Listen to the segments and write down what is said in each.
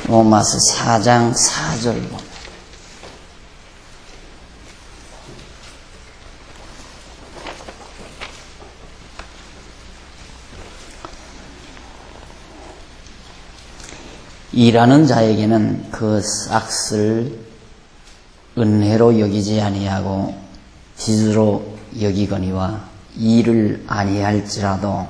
로마서 4장 4절 보면 일하는 자에게는 그 싹을 은혜로 여기지 아니하고 빚으로 여기거니와 일을 아니할지라도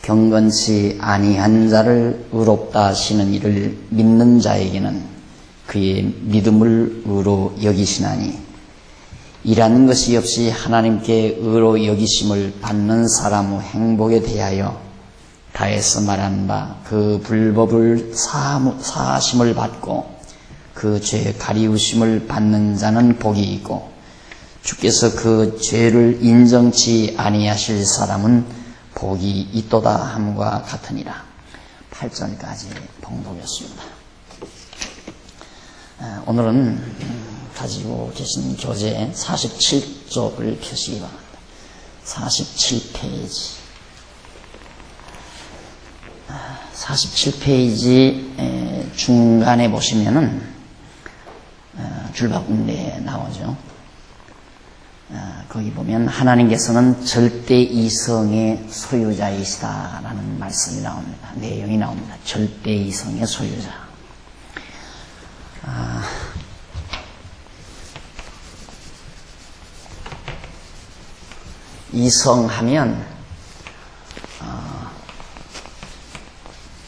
경건치 아니한 자를 의롭다 하시는 이를 믿는 자에게는 그의 믿음을 의로 여기시나니 일하는 것이 없이 하나님께 의로 여기심을 받는 사람의 행복에 대하여 다해서 말한 바 그 불법을 사하심을 받고 그 죄 가리우심을 받는 자는 복이 있고 주께서 그 죄를 인정치 아니하실 사람은 복이 있도다 함과 같으니라. 8절까지 봉독이었습니다. 오늘은 가지고 계신 교재 47쪽을 펴시기 바랍니다. 47페이지 47페이지 중간에 보시면은 줄바꿈에 나오죠. 거기 보면 하나님께서는 절대 이성의 소유자이시다라는 말씀이 나옵니다. 내용이 나옵니다. 절대 이성의 소유자. 이성하면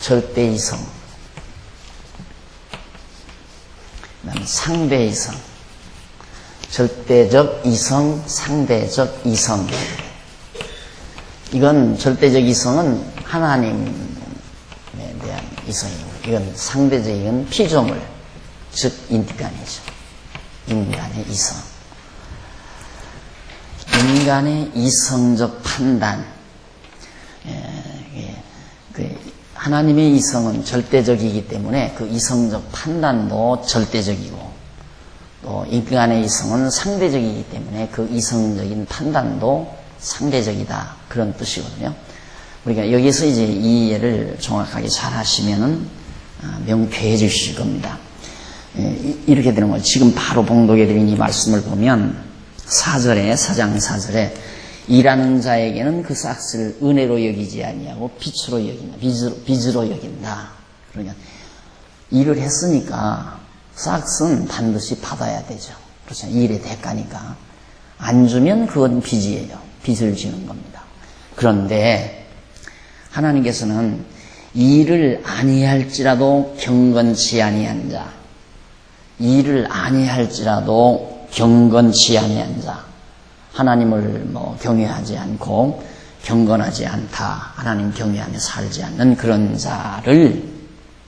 절대 이성, 그다음에 상대 이성, 절대적 이성, 상대적 이성. 이건 절대적 이성은 하나님에 대한 이성이고, 이건 상대적 이건 피조물, 즉 인간이죠. 인간의 이성. 인간의 이성적 판단. 하나님의 이성은 절대적이기 때문에 그 이성적 판단도 절대적이고, 또 인간의 이성은 상대적이기 때문에 그 이성적인 판단도 상대적이다. 그런 뜻이거든요. 우리가 여기서 이제 이 이해를 정확하게 잘 하시면은 명쾌해 주실 겁니다. 이렇게 되는 거예요. 지금 바로 봉독해 드린 이 말씀을 보면 4장 4절에 일하는 자에게는 그 싹을 은혜로 여기지 아니하고 빚으로 여긴다. 빚으로 여긴다. 그러니까 일을 했으니까 싹은 반드시 받아야 되죠. 그렇죠. 일의 대가니까. 안 주면 그건 빚이에요. 빚을 지는 겁니다. 그런데 하나님께서는 일을 아니할지라도 경건치 아니한 자, 일을 아니할지라도 경건치 아니한 자, 하나님을 경외하지 않고 경건하지 않다, 하나님 경외하며 살지 않는 그런 자를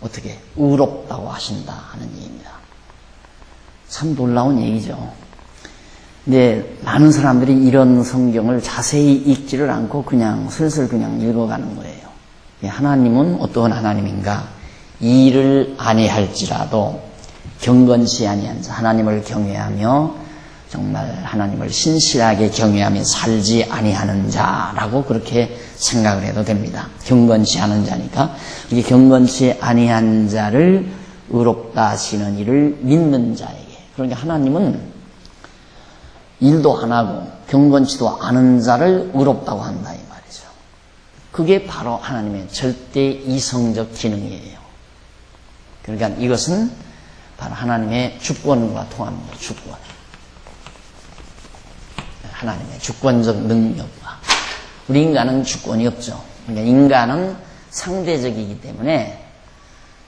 어떻게 의롭다고 하신다 하는 얘기입니다. 참 놀라운 얘기죠. 근데 많은 사람들이 이런 성경을 자세히 읽지를 않고 그냥 슬슬 그냥 읽어가는 거예요. 하나님은 어떤 하나님인가? 일을 아니할지라도 경건치 아니한 자, 하나님을 경외하며 정말 하나님을 신실하게 경외하며 살지 아니하는 자라고 그렇게 생각을 해도 됩니다. 경건치 않은 자니까. 이게 경건치 아니한 자를 의롭다 하시는 이를 믿는 자에게. 그러니까 하나님은 일도 안 하고 경건치도 않은 자를 의롭다고 한다 이 말이죠. 그게 바로 하나님의 절대 이성적 기능이에요. 그러니까 이것은 바로 하나님의 주권과 통합니다. 주권. 하나님의 주권적 능력과. 우리 인간은 주권이 없죠. 그러니까 인간은 상대적이기 때문에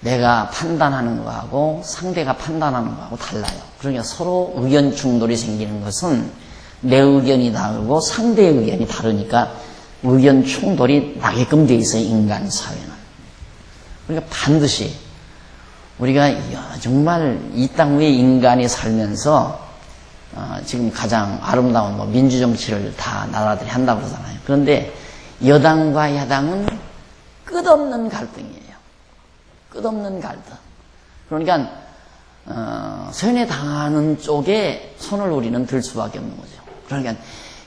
내가 판단하는 거하고 상대가 판단하는 거하고 달라요. 그러니까 서로 의견 충돌이 생기는 것은 내 의견이 다르고 상대의 의견이 다르니까 의견 충돌이 나게끔 돼 있어요. 인간 사회는. 그러니까 반드시 우리가 정말 이 땅 위에 인간이 살면서 지금 가장 아름다운 민주정치를 다 나라들이 한다고 그러잖아요. 그런데 여당과 야당은 끝없는 갈등이에요. 끝없는 갈등. 그러니까 세뇌당하는 쪽에 손을 우리는 들 수밖에 없는 거죠. 그러니까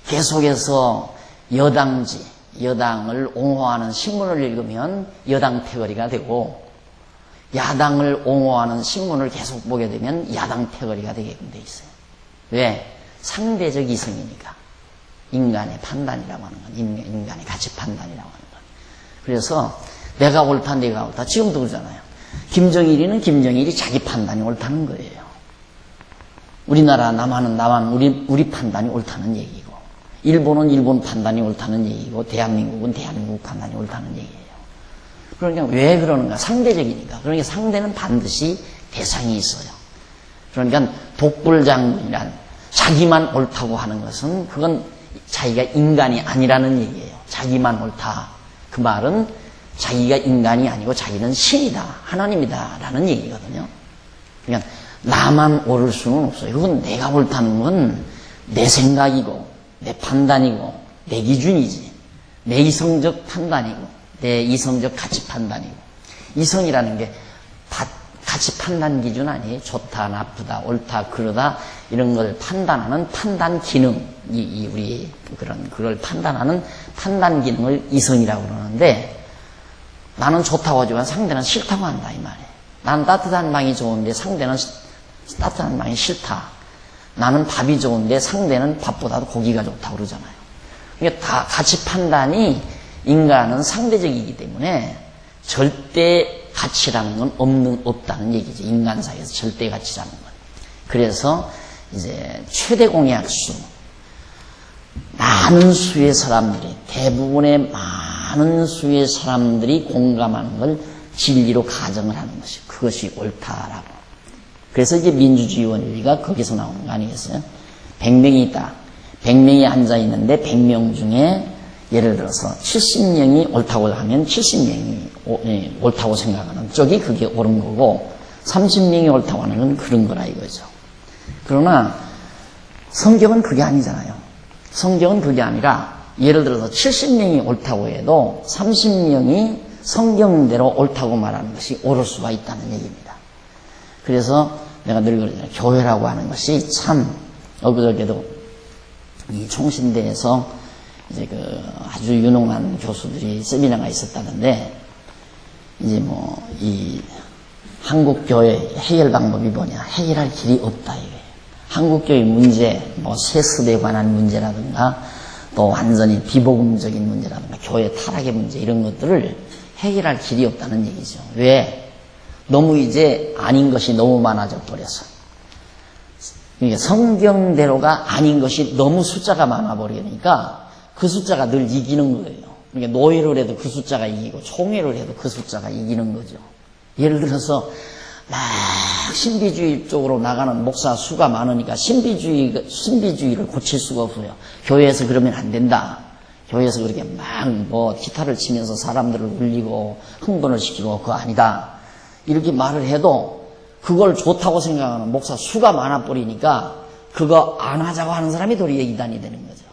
계속해서 여당을 옹호하는 신문을 읽으면 여당 패거리가 되고, 야당을 옹호하는 신문을 계속 보게 되면 야당 패거리가 되게끔 돼 있어요. 왜? 상대적 이성이니까. 인간의 판단이라고 하는 건, 인간의 가치 판단이라고 하는 건. 그래서 내가 옳다, 내가 옳다. 지금도 그러잖아요. 김정일이는 김정일이 자기 판단이 옳다는 거예요. 우리나라 남한은 남한 우리 판단이 옳다는 얘기고, 일본은 일본 판단이 옳다는 얘기고, 대한민국은 대한민국 판단이 옳다는 얘기예요. 그러니까 왜 그러는가? 상대적이니까. 그러니까 상대는 반드시 대상이 있어요. 그러니까 독불장군이란 자기만 옳다고 하는 것은 그건 자기가 인간이 아니라는 얘기예요. 자기만 옳다. 그 말은 자기가 인간이 아니고 자기는 신이다, 하나님이다 라는 얘기거든요. 그러니까 나만 옳을 수는 없어요. 그건 내가 옳다는 건 내 생각이고 내 판단이고 내 기준이지. 내 이성적 판단이고 내 이성적 가치 판단이고. 이성이라는 게 가치 판단 기준 아니에요. 좋다, 나쁘다, 옳다, 그러다 이런 걸 판단하는 판단 기능, 우리 그걸 판단하는 판단 기능을 이성이라고 그러는데, 나는 좋다고 하지만 상대는 싫다고 한다 이 말이에요. 나는 따뜻한 방이 좋은데 상대는 따뜻한 방이 싫다. 나는 밥이 좋은데 상대는 밥보다도 고기가 좋다고 그러잖아요. 그러니까 다 가치 판단이 인간은 상대적이기 때문에 절대 가치라는 건 없다는 얘기죠. 인간 사이에서 절대 가치라는 건. 그래서 이제 최대 공약수, 많은 수의 사람들이, 대부분의 많은 수의 사람들이 공감하는 걸 진리로 가정을 하는 것이, 그것이 옳다라고. 그래서 이제 민주주의 원리가 거기서 나오는 거 아니겠어요? 100명이 있다. 100명이 앉아 있는데 100명 중에 예를 들어서 70명이 옳다고 하면 70명이 옳다고 생각하는 쪽이 그게 옳은 거고, 30명이 옳다고 하는 건 그런 거라 이거죠. 그러나 성경은 그게 아니잖아요. 성경은 그게 아니라 예를 들어서 70명이 옳다고 해도 30명이 성경대로 옳다고 말하는 것이 옳을 수가 있다는 얘기입니다. 그래서 내가 늘 그러잖아요. 교회라고 하는 것이 참, 엊그저께도 이 총신대에서 이제 아주 유능한 교수들이 세미나가 있었다는데, 이제 이 한국교회 해결 방법이 뭐냐. 해결할 길이 없다 이거예요. 한국교회 문제, 세습에 관한 문제라든가, 또 완전히 비복음적인 문제라든가, 교회 타락의 문제, 이런 것들을 해결할 길이 없다는 얘기죠. 왜? 너무 이제 아닌 것이 너무 많아져 버려서. 그러니까 성경대로가 아닌 것이 너무 숫자가 많아 버리니까 그 숫자가 늘 이기는 거예요. 그러니까 노예를 해도 그 숫자가 이기고 총회를 해도 그 숫자가 이기는 거죠. 예를 들어서 막 신비주의 쪽으로 나가는 목사 수가 많으니까 신비주의를 고칠 수가 없어요. 교회에서 그러면 안 된다. 교회에서 그렇게 막 기타를 치면서 사람들을 울리고 흥분을 시키고 그거 아니다. 이렇게 말을 해도 그걸 좋다고 생각하는 목사 수가 많아 버리니까 그거 안 하자고 하는 사람이 도리어 이단이 되는 거죠.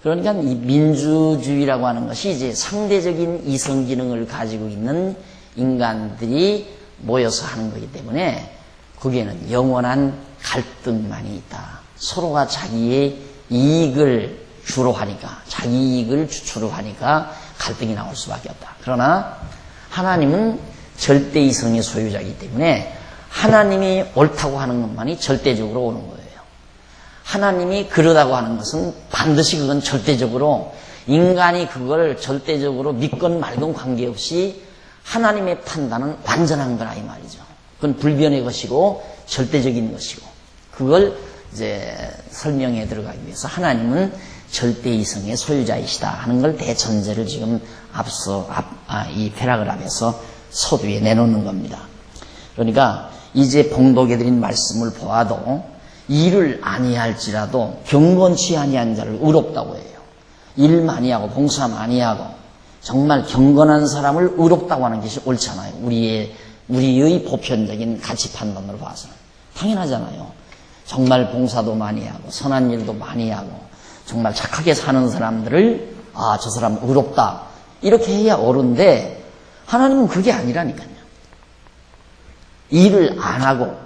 그러니까 이 민주주의라고 하는 것이 이제 상대적인 이성 기능을 가지고 있는 인간들이 모여서 하는 거기 때문에 거기에는 영원한 갈등만이 있다. 서로가 자기의 이익을 주로 하니까, 자기 이익을 주축으로 하니까 갈등이 나올 수밖에 없다. 그러나 하나님은 절대 이성의 소유자이기 때문에 하나님이 옳다고 하는 것만이 절대적으로 옳은 거예요. 하나님이 그러다고 하는 것은 반드시 그건 절대적으로, 인간이 그걸 절대적으로 믿건 말건 관계없이 하나님의 판단은 완전한 거라 이 말이죠. 그건 불변의 것이고 절대적인 것이고, 그걸 이제 설명해 들어가기 위해서 하나님은 절대 이성의 소유자이시다 하는 걸 대전제를 지금 이 패라그раф에서 서두에 내놓는 겁니다. 그러니까 이제 봉독해 드린 말씀을 보아도 일을 아니할지라도 경건치 아니한 자를 의롭다고 해요. 일 많이 하고 봉사 많이 하고 정말 경건한 사람을 의롭다고 하는 것이 옳잖아요. 우리의 보편적인 가치 판단으로 봐서는 당연하잖아요. 정말 봉사도 많이 하고 선한 일도 많이 하고 정말 착하게 사는 사람들을 저 사람 의롭다 이렇게 해야 옳은데, 하나님은 그게 아니라니까요. 일을 안 하고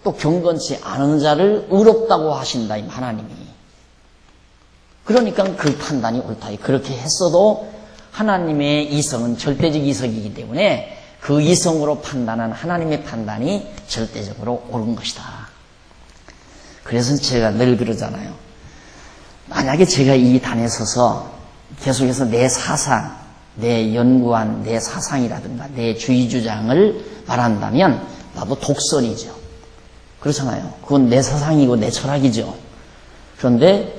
또 경건치 않은 자를 의롭다고 하신다 이 하나님이. 그러니까 그 판단이 옳다. 그렇게 했어도 하나님의 이성은 절대적 이성이기 때문에 그 이성으로 판단한 하나님의 판단이 절대적으로 옳은 것이다. 그래서 제가 늘 그러잖아요. 만약에 제가 이 단에 서서 계속해서 내 사상, 내 연구한 내 사상이라든가 내 주의 주장을 말한다면 나도 독선이죠. 그렇잖아요. 그건 내 사상이고 내 철학이죠. 그런데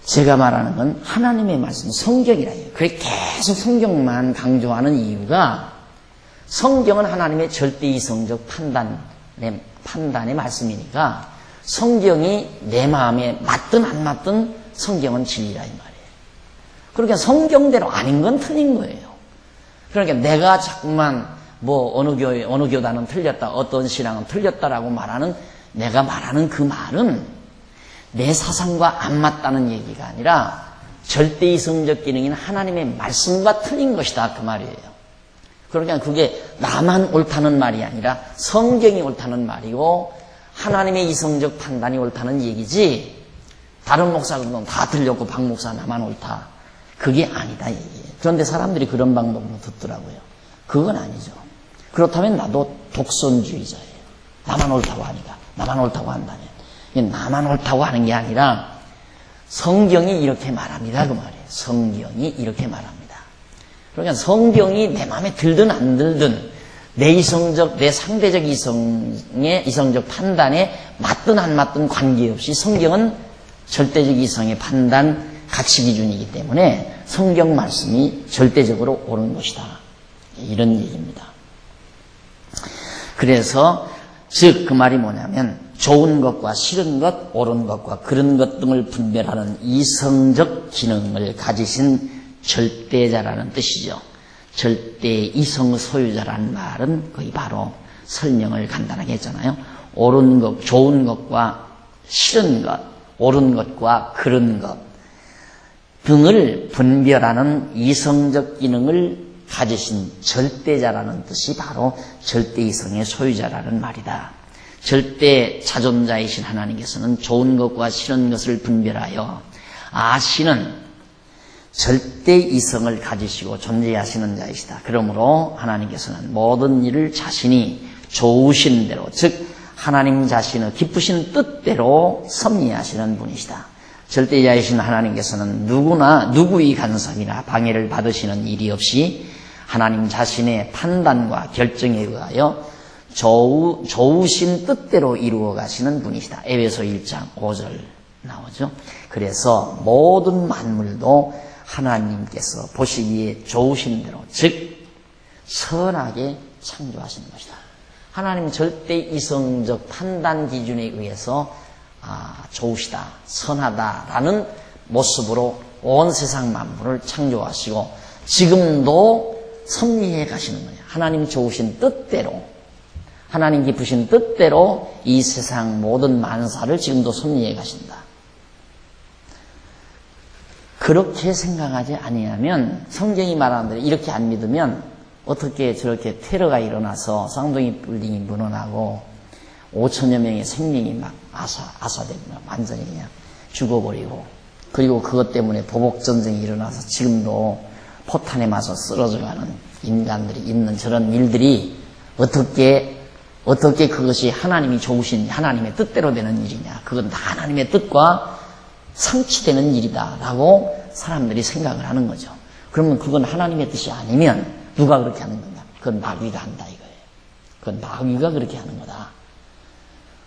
제가 말하는 건 하나님의 말씀, 성경이라 해요. 그게 계속 성경만 강조하는 이유가 성경은 하나님의 절대이성적 판단의 말씀이니까 성경이 내 마음에 맞든 안 맞든 성경은 진리라 이 말이에요. 그러니까 성경대로 아닌 건 틀린 거예요. 그러니까 내가 자꾸만 뭐 어느 교단은 틀렸다, 어떤 신앙은 틀렸다라고 말하는 내가 말하는 그 말은 내 사상과 안 맞다는 얘기가 아니라 절대이성적 기능인 하나님의 말씀과 틀린 것이다 그 말이에요. 그러니까 그게 나만 옳다는 말이 아니라 성경이 옳다는 말이고 하나님의 이성적 판단이 옳다는 얘기지 다른 목사들은 다 틀렸고 박 목사 나만 옳다. 그게 아니다 얘기예요. 그런데 사람들이 그런 방법으로 듣더라고요. 그건 아니죠. 그렇다면 나도 독선주의자예요. 나만 옳다고 하니까. 나만 옳다고 한다면. 나만 옳다고 하는 게 아니라 성경이 이렇게 말합니다 그 말이에요. 성경이 이렇게 말합니다. 그러니까 성경이 내 마음에 들든 안 들든 내 이성적, 내 상대적 이성적 판단에 맞든 안 맞든 관계없이 성경은 절대적 이성의 판단 가치 기준이기 때문에 성경 말씀이 절대적으로 옳은 것이다. 이런 얘기입니다. 그래서 즉 그 말이 뭐냐면 좋은 것과 싫은 것, 옳은 것과 그런 것 등을 분별하는 이성적 기능을 가지신 절대자라는 뜻이죠. 절대 이성 소유자라는 말은 거의 바로 설명을 간단하게 했잖아요. 옳은 것, 좋은 것과 싫은 것, 옳은 것과 그런 것 등을 분별하는 이성적 기능을 가지신 절대자라는 뜻이 바로 절대이성의 소유자라는 말이다. 절대 자존자이신 하나님께서는 좋은 것과 싫은 것을 분별하여 아시는 절대이성을 가지시고 존재하시는 자이시다. 그러므로 하나님께서는 모든 일을 자신이 좋으신 대로, 즉 하나님 자신의 기쁘신 뜻대로 섭리하시는 분이시다. 절대자이신 하나님께서는 누구의 간섭이나 방해를 받으시는 일이 없이 하나님 자신의 판단과 결정에 의하여 좋으신 뜻대로 이루어 가시는 분이시다. 에베소 1장 5절 나오죠. 그래서 모든 만물도 하나님께서 보시기에 좋으신 대로, 즉 선하게 창조하신 것이다. 하나님 절대 이성적 판단 기준에 의해서 좋으시다, 선하다라는 모습으로 온 세상 만물을 창조하시고 지금도 섭리해 가시는 거예요. 하나님 좋으신 뜻대로, 하나님 기쁘신 뜻대로 이 세상 모든 만사를 지금도 섭리해 가신다. 그렇게 생각하지 아니하면 성경이 말하는 대로 이렇게 안 믿으면 어떻게 저렇게 테러가 일어나서 쌍둥이 빌딩이 무너나고 5천여 명의 생명이 막 아사되고 완전히 그냥 죽어버리고, 그리고 그것 때문에 보복전쟁이 일어나서 지금도 포탄에 맞아 쓰러져가는 인간들이 있는 저런 일들이 어떻게 그것이 하나님이 좋으신 하나님의 뜻대로 되는 일이냐. 그건 다 하나님의 뜻과 상치되는 일이다라고 사람들이 생각을 하는 거죠. 그러면 그건 하나님의 뜻이 아니면 누가 그렇게 하는 건가? 그건 마귀가 한다 이거예요. 그건 마귀가 그렇게 하는 거다.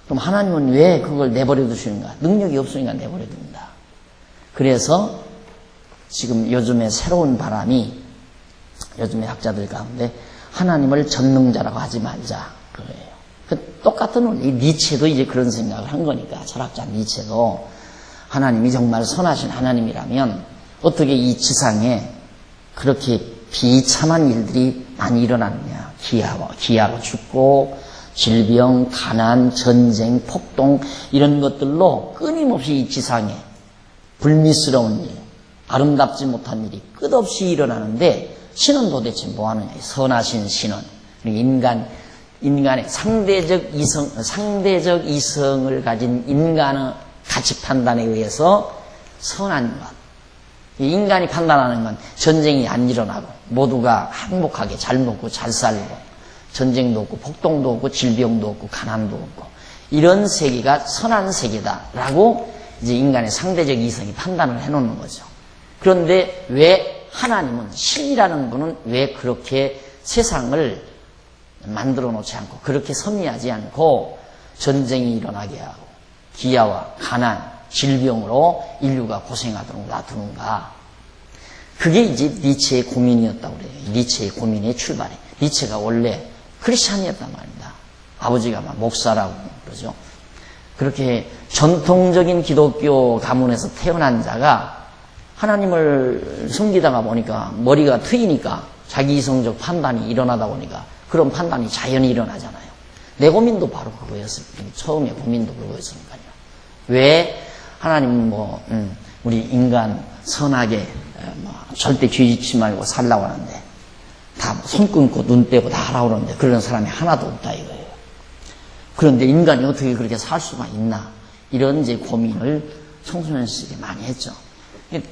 그럼 하나님은 왜 그걸 내버려 두시는가? 능력이 없으니까 내버려 둡니다. 그래서 지금 요즘에 새로운 바람이, 요즘에 학자들 가운데 하나님을 전능자라고 하지 말자 그거예요. 그 똑같은 원리, 니체도 이제 그런 생각을 한 거니까, 철학자 니체도 하나님이 정말 선하신 하나님이라면 어떻게 이 지상에 그렇게 비참한 일들이 많이 일어나느냐. 기아가 죽고 질병, 가난, 전쟁, 폭동 이런 것들로 끊임없이 이 지상에 불미스러운 일, 아름답지 못한 일이 끝없이 일어나는데 신은 도대체 뭐하느냐. 선하신 신은 인간의 상대적 이성을 가진 인간의 가치 판단에 의해서 선한 것, 인간이 판단하는 건 전쟁이 안 일어나고 모두가 행복하게 잘 먹고 잘 살고 전쟁도 없고 폭동도 없고 질병도 없고 가난도 없고 이런 세계가 선한 세계다라고 이제 인간의 상대적 이성이 판단을 해놓는 거죠. 그런데 왜 하나님은, 신이라는 분은 왜 그렇게 세상을 만들어 놓지 않고 그렇게 섭리하지 않고 전쟁이 일어나게 하고 기아와 가난, 질병으로 인류가 고생하도록 놔두는가? 그게 이제 니체의 고민이었다고 그래요. 니체의 고민의 출발이. 니체가 원래 크리스찬이었단 말입니다. 아버지가 막 목사라고 그러죠. 그렇게 전통적인 기독교 가문에서 태어난 자가 하나님을 숨기다가 보니까 머리가 트이니까 자기 이성적 판단이 일어나다 보니까 그런 판단이 자연히 일어나잖아요. 내 고민도 바로 그거였을 거예요. 처음에 고민도 그거였으니까요. 왜 하나님은 우리 인간 선하게 절대 죄 짓지 말고 살라고 하는데 다 손 끊고 눈 떼고 다 하라고 그러는데 그런 사람이 하나도 없다 이거예요. 그런데 인간이 어떻게 그렇게 살 수가 있나? 이런 이제 고민을 청소년 시절에 많이 했죠.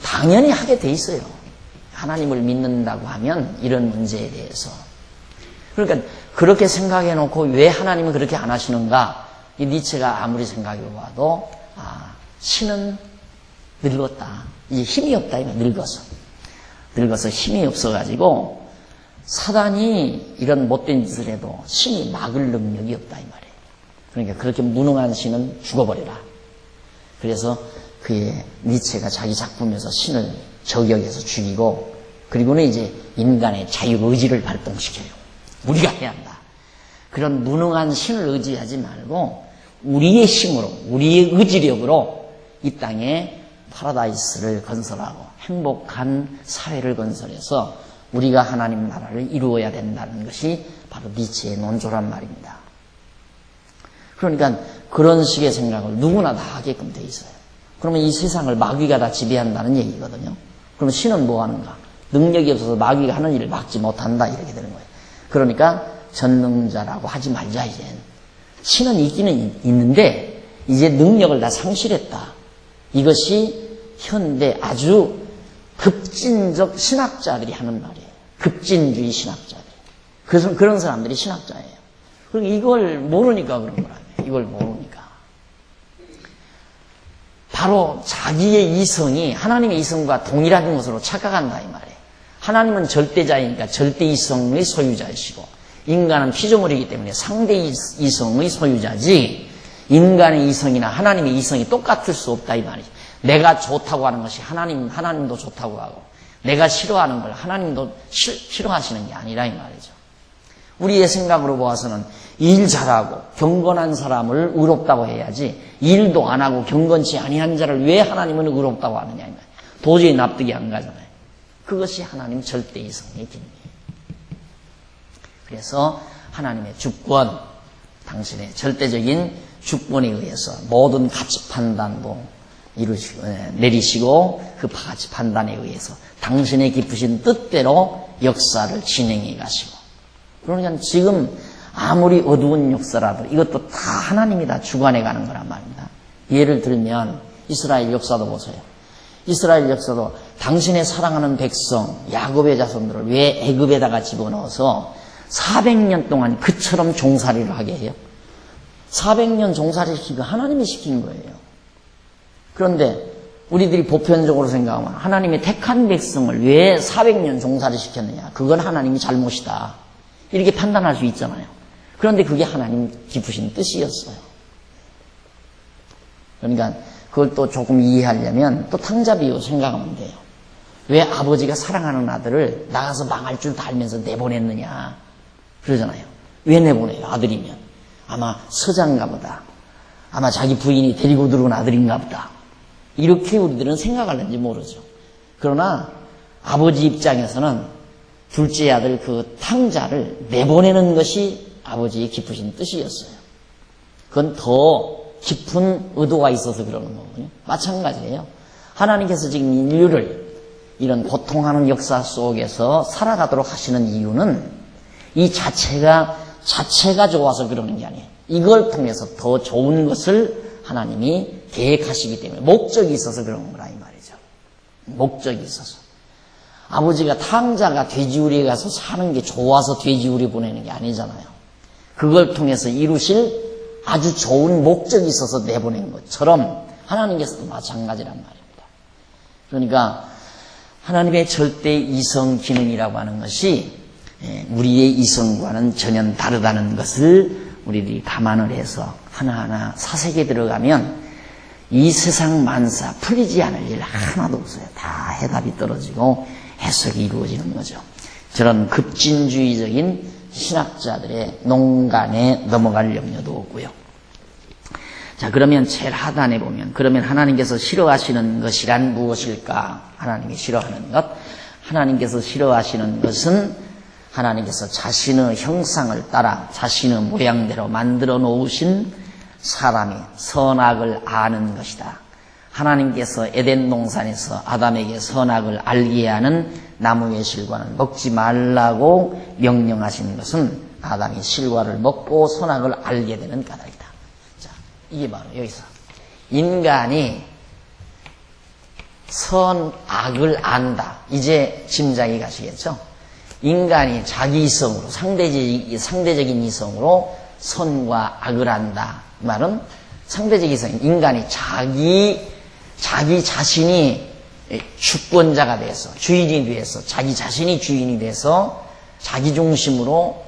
당연히 하게 돼 있어요. 하나님을 믿는다고 하면 이런 문제에 대해서. 그러니까 그렇게 생각해 놓고 왜 하나님은 그렇게 안 하시는가? 이 니체가 아무리 생각해 봐도 신은 늙었다. 이제 힘이 없다. 이거 늙어서 힘이 없어가지고 사단이 이런 못된 짓을 해도 신이 막을 능력이 없다 이 말이에요. 그러니까 그렇게 무능한 신은 죽어버려라. 그래서 그의 니체가 자기 작품에서 신을 저격해서 죽이고 그리고는 이제 인간의 자유의지를 발동시켜요. 우리가 해야 한다. 그런 무능한 신을 의지하지 말고 우리의 힘으로, 우리의 의지력으로 이 땅에 파라다이스를 건설하고 행복한 사회를 건설해서 우리가 하나님 나라를 이루어야 된다는 것이 바로 니체의 논조란 말입니다. 그러니까 그런 식의 생각을 누구나 다 하게끔 돼 있어요. 그러면 이 세상을 마귀가 다 지배한다는 얘기거든요. 그러면 신은 뭐 하는가? 능력이 없어서 마귀가 하는 일을 막지 못한다 이렇게 되는 거예요. 그러니까 전능자라고 하지 말자 이젠. 신은 있기는 있는데 이제 능력을 다 상실했다. 이것이 현대 아주 급진적 신학자들이 하는 말이에요. 급진주의 신학자들. 그래서 그런 사람들이 신학자예요. 그러니까 이걸 모르니까 그런 거라며. 이걸 모르니까. 바로 자기의 이성이 하나님의 이성과 동일한 것으로 착각한다 이 말이에요. 하나님은 절대자이니까 절대 이성의 소유자이시고 인간은 피조물이기 때문에 상대 이성의 소유자지 인간의 이성이나 하나님의 이성이 똑같을 수 없다 이 말이죠. 내가 좋다고 하는 것이 하나님도 좋다고 하고 내가 싫어하는 걸 하나님도 싫어하시는 게 아니라 이 말이죠. 우리의 생각으로 보아서는 일 잘하고 경건한 사람을 의롭다고 해야지 일도 안 하고 경건치 아니한 자를 왜 하나님은 의롭다고 하느냐 이 말이에요. 도저히 납득이 안 가잖아요. 그것이 하나님 절대이성의 기능이에요. 그래서 하나님의 주권, 당신의 절대적인 주권에 의해서 모든 가치 판단도 내리시고 그 가치 판단에 의해서 당신의 깊으신 뜻대로 역사를 진행해 가시고 그러니까 지금 아무리 어두운 역사라도 이것도 다 하나님이 다 주관해 가는 거란 말입니다. 예를 들면 이스라엘 역사도 보세요. 이스라엘 역사도 당신의 사랑하는 백성 야곱의 자손들을 왜 애굽에다가 집어넣어서 400년 동안 그처럼 종살이를 하게 해요? 400년 종살이 시키고 하나님이 시킨 거예요. 그런데 우리들이 보편적으로 생각하면 하나님이 택한 백성을 왜 400년 종살이 시켰느냐? 그건 하나님이 잘못이다. 이렇게 판단할 수 있잖아요. 그런데 그게 하나님 깊으신 뜻이었어요. 그러니까 그걸 또 조금 이해하려면 또 탕자비유 생각하면 돼요. 왜 아버지가 사랑하는 아들을 나가서 망할 줄 다 알면서 내보냈느냐? 그러잖아요. 왜 내보내요? 아들이면. 아마 서장가 보다. 아마 자기 부인이 데리고 들어온 아들인가 보다. 이렇게 우리들은 생각하는지 모르죠. 그러나 아버지 입장에서는 둘째 아들 그 탕자를 내보내는 것이 아버지의 깊으신 뜻이었어요. 그건 더 깊은 의도가 있어서 그러는 거거든요. 마찬가지예요. 하나님께서 지금 인류를 이런 고통하는 역사 속에서 살아가도록 하시는 이유는 이 자체가 좋아서 그러는 게 아니에요. 이걸 통해서 더 좋은 것을 하나님이 계획하시기 때문에 목적이 있어서 그런 거라 이 말이죠. 목적이 있어서. 아버지가 탕자가 돼지우리에 가서 사는 게 좋아서 돼지우리 보내는 게 아니잖아요. 그걸 통해서 이루실 아주 좋은 목적이 있어서 내보낸 것처럼 하나님께서도 마찬가지란 말입니다. 그러니까 하나님의 절대 이성 기능이라고 하는 것이 우리의 이성과는 전혀 다르다는 것을 우리들이 감안을 해서 하나하나 사색에 들어가면 이 세상 만사 풀리지 않을 일 하나도 없어요. 다 해답이 떨어지고 해석이 이루어지는 거죠. 저런 급진주의적인 신학자들의 농간에 넘어갈 염려도 없고요. 자, 그러면 제일 하단에 보면, 그러면 하나님께서 싫어하시는 것이란 무엇일까? 하나님이 싫어하는 것. 하나님께서 싫어하시는 것은 하나님께서 자신의 형상을 따라 자신의 모양대로 만들어 놓으신 사람이 선악을 아는 것이다. 하나님께서 에덴 동산에서 아담에게 선악을 알게 하는 나무의 실과는 먹지 말라고 명령하신 것은 아담이 실과를 먹고 선악을 알게 되는 까닭이다. 자, 이게 바로 여기서 인간이 선악을 안다. 이제 짐작이 가시겠죠? 인간이 자기 이성으로 상대적인 이성으로 선과 악을 안다. 이 말은 상대적 이성, 인간이 자기 자신이 주권자가 돼서, 주인이 돼서, 자기 자신이 주인이 돼서 자기 중심으로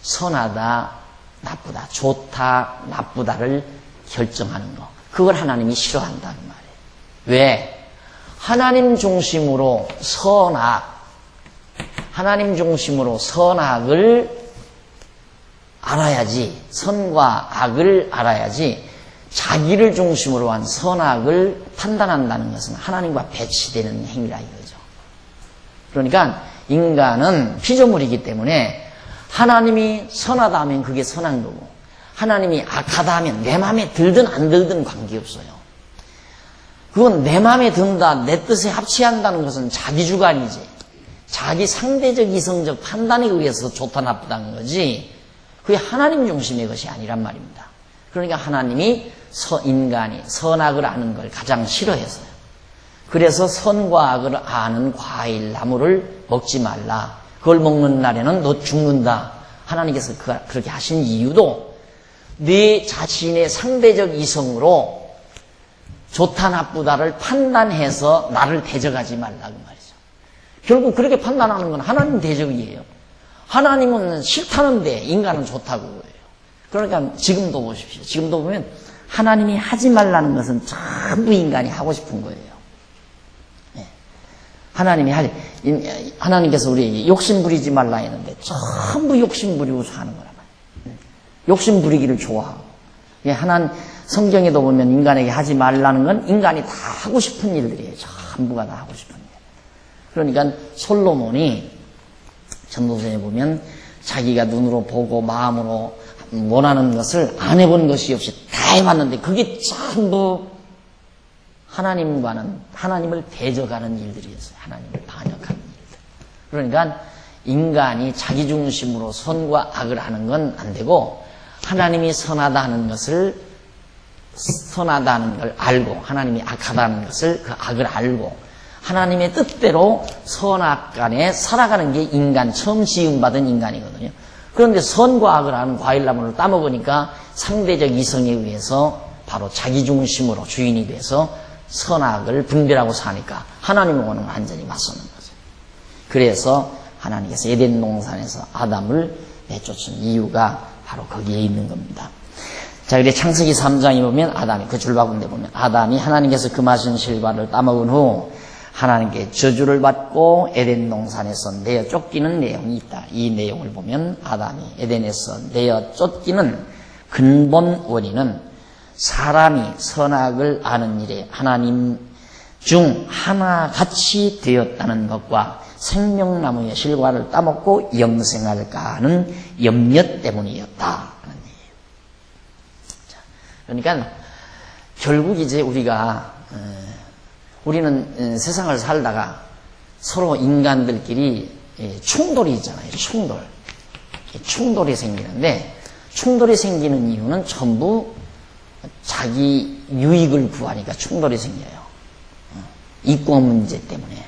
선하다, 나쁘다, 좋다, 나쁘다를 결정하는 거. 그걸 하나님이 싫어한다는 말이에요. 왜? 하나님 중심으로 하나님 중심으로 선악을 알아야지, 선과 악을 알아야지, 자기를 중심으로 한 선악을 판단한다는 것은 하나님과 배치되는 행위라 이거죠. 그러니까 인간은 피조물이기 때문에 하나님이 선하다 하면 그게 선한 거고, 하나님이 악하다 하면 내 마음에 들든 안 들든 관계없어요. 그건 내 마음에 든다, 내 뜻에 합치한다는 것은 자기 주관이지, 자기 상대적 이성적 판단에 의해서 좋다 나쁘다는 거지, 그게 하나님 중심의 것이 아니란 말입니다. 그러니까 하나님이 인간이 선악을 아는 걸 가장 싫어했어요. 그래서 선과 악을 아는 과일 나무를 먹지 말라. 그걸 먹는 날에는 너 죽는다. 하나님께서 그렇게 하신 이유도 네 자신의 상대적 이성으로 좋다 나쁘다를 판단해서 나를 대적하지 말라 그 말이죠. 결국 그렇게 판단하는 건 하나님 대적이에요. 하나님은 싫다는데 인간은 좋다고 그래요. 그러니까 지금도 보십시오. 지금도 보면 하나님이 하지 말라는 것은 전부 인간이 하고 싶은 거예요. 네. 하나님께서 우리에게 욕심 부리지 말라 했는데 전부 욕심 부리고서 하는 거란 말이에요. 욕심 부리기를 좋아하고. 성경에도 보면 인간에게 하지 말라는 건 인간이 다 하고 싶은 일들이에요. 전부가 다 하고 싶은 일. 그러니까 솔로몬이 전도서에 보면 자기가 눈으로 보고 마음으로 원하는 것을 안 해본 것이 없이 다 해봤는데 그게 전부 하나님을 대적하는 일들이었어요. 하나님을 반역하는 일들. 그러니까 인간이 자기 중심으로 선과 악을 하는 건 안 되고 하나님이 선하다는 걸 알고 하나님이 악하다는 것을 그 악을 알고 하나님의 뜻대로 선악 간에 살아가는 게 처음 지음받은 인간이거든요. 그런데 선과 악을 아는 과일나무를 따먹으니까 상대적 이성에 의해서 바로 자기 중심으로 주인이 돼서 선악을 분별하고 사니까 하나님의 원은 완전히 맞서는 거죠. 그래서 하나님께서 에덴 동산에서 아담을 내쫓은 이유가 바로 거기에 있는 겁니다. 자, 그래 창세기 3장에 보면 아담이 그 줄바군데 보면 아담이 하나님께서 금하신 실과를 따먹은 후 하나님께 저주를 받고 에덴 동산에서 내어 쫓기는 내용이 있다. 이 내용을 보면 아담이 에덴에서 내어 쫓기는 근본 원인은 사람이 선악을 아는 일에 하나님 중 하나같이 되었다는 것과 생명나무의 실과를 따먹고 영생할까 하는 염려 때문이었다. 그러니까 결국 이제 우리는 세상을 살다가 서로 인간들끼리 충돌이 있잖아요. 충돌이 생기는데 충돌이 생기는 이유는 전부 자기 유익을 구하니까 충돌이 생겨요. 이권 문제 때문에.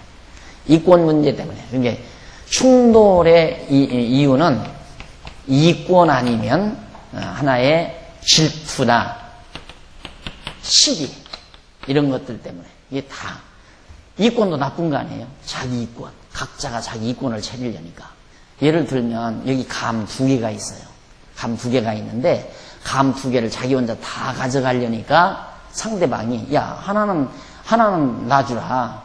이권 문제 때문에. 그러니까 충돌의 이유는 이권 아니면 하나의 질투나 시기 이런 것들 때문에. 이게 다 이권도 나쁜 거 아니에요? 자기 이권. 각자가 자기 이권을 차리려니까. 예를 들면 여기 감 2개가 있어요. 감 2개가 있는데 감 2개를 자기 혼자 다 가져가려니까 상대방이 야 하나는 놔주라.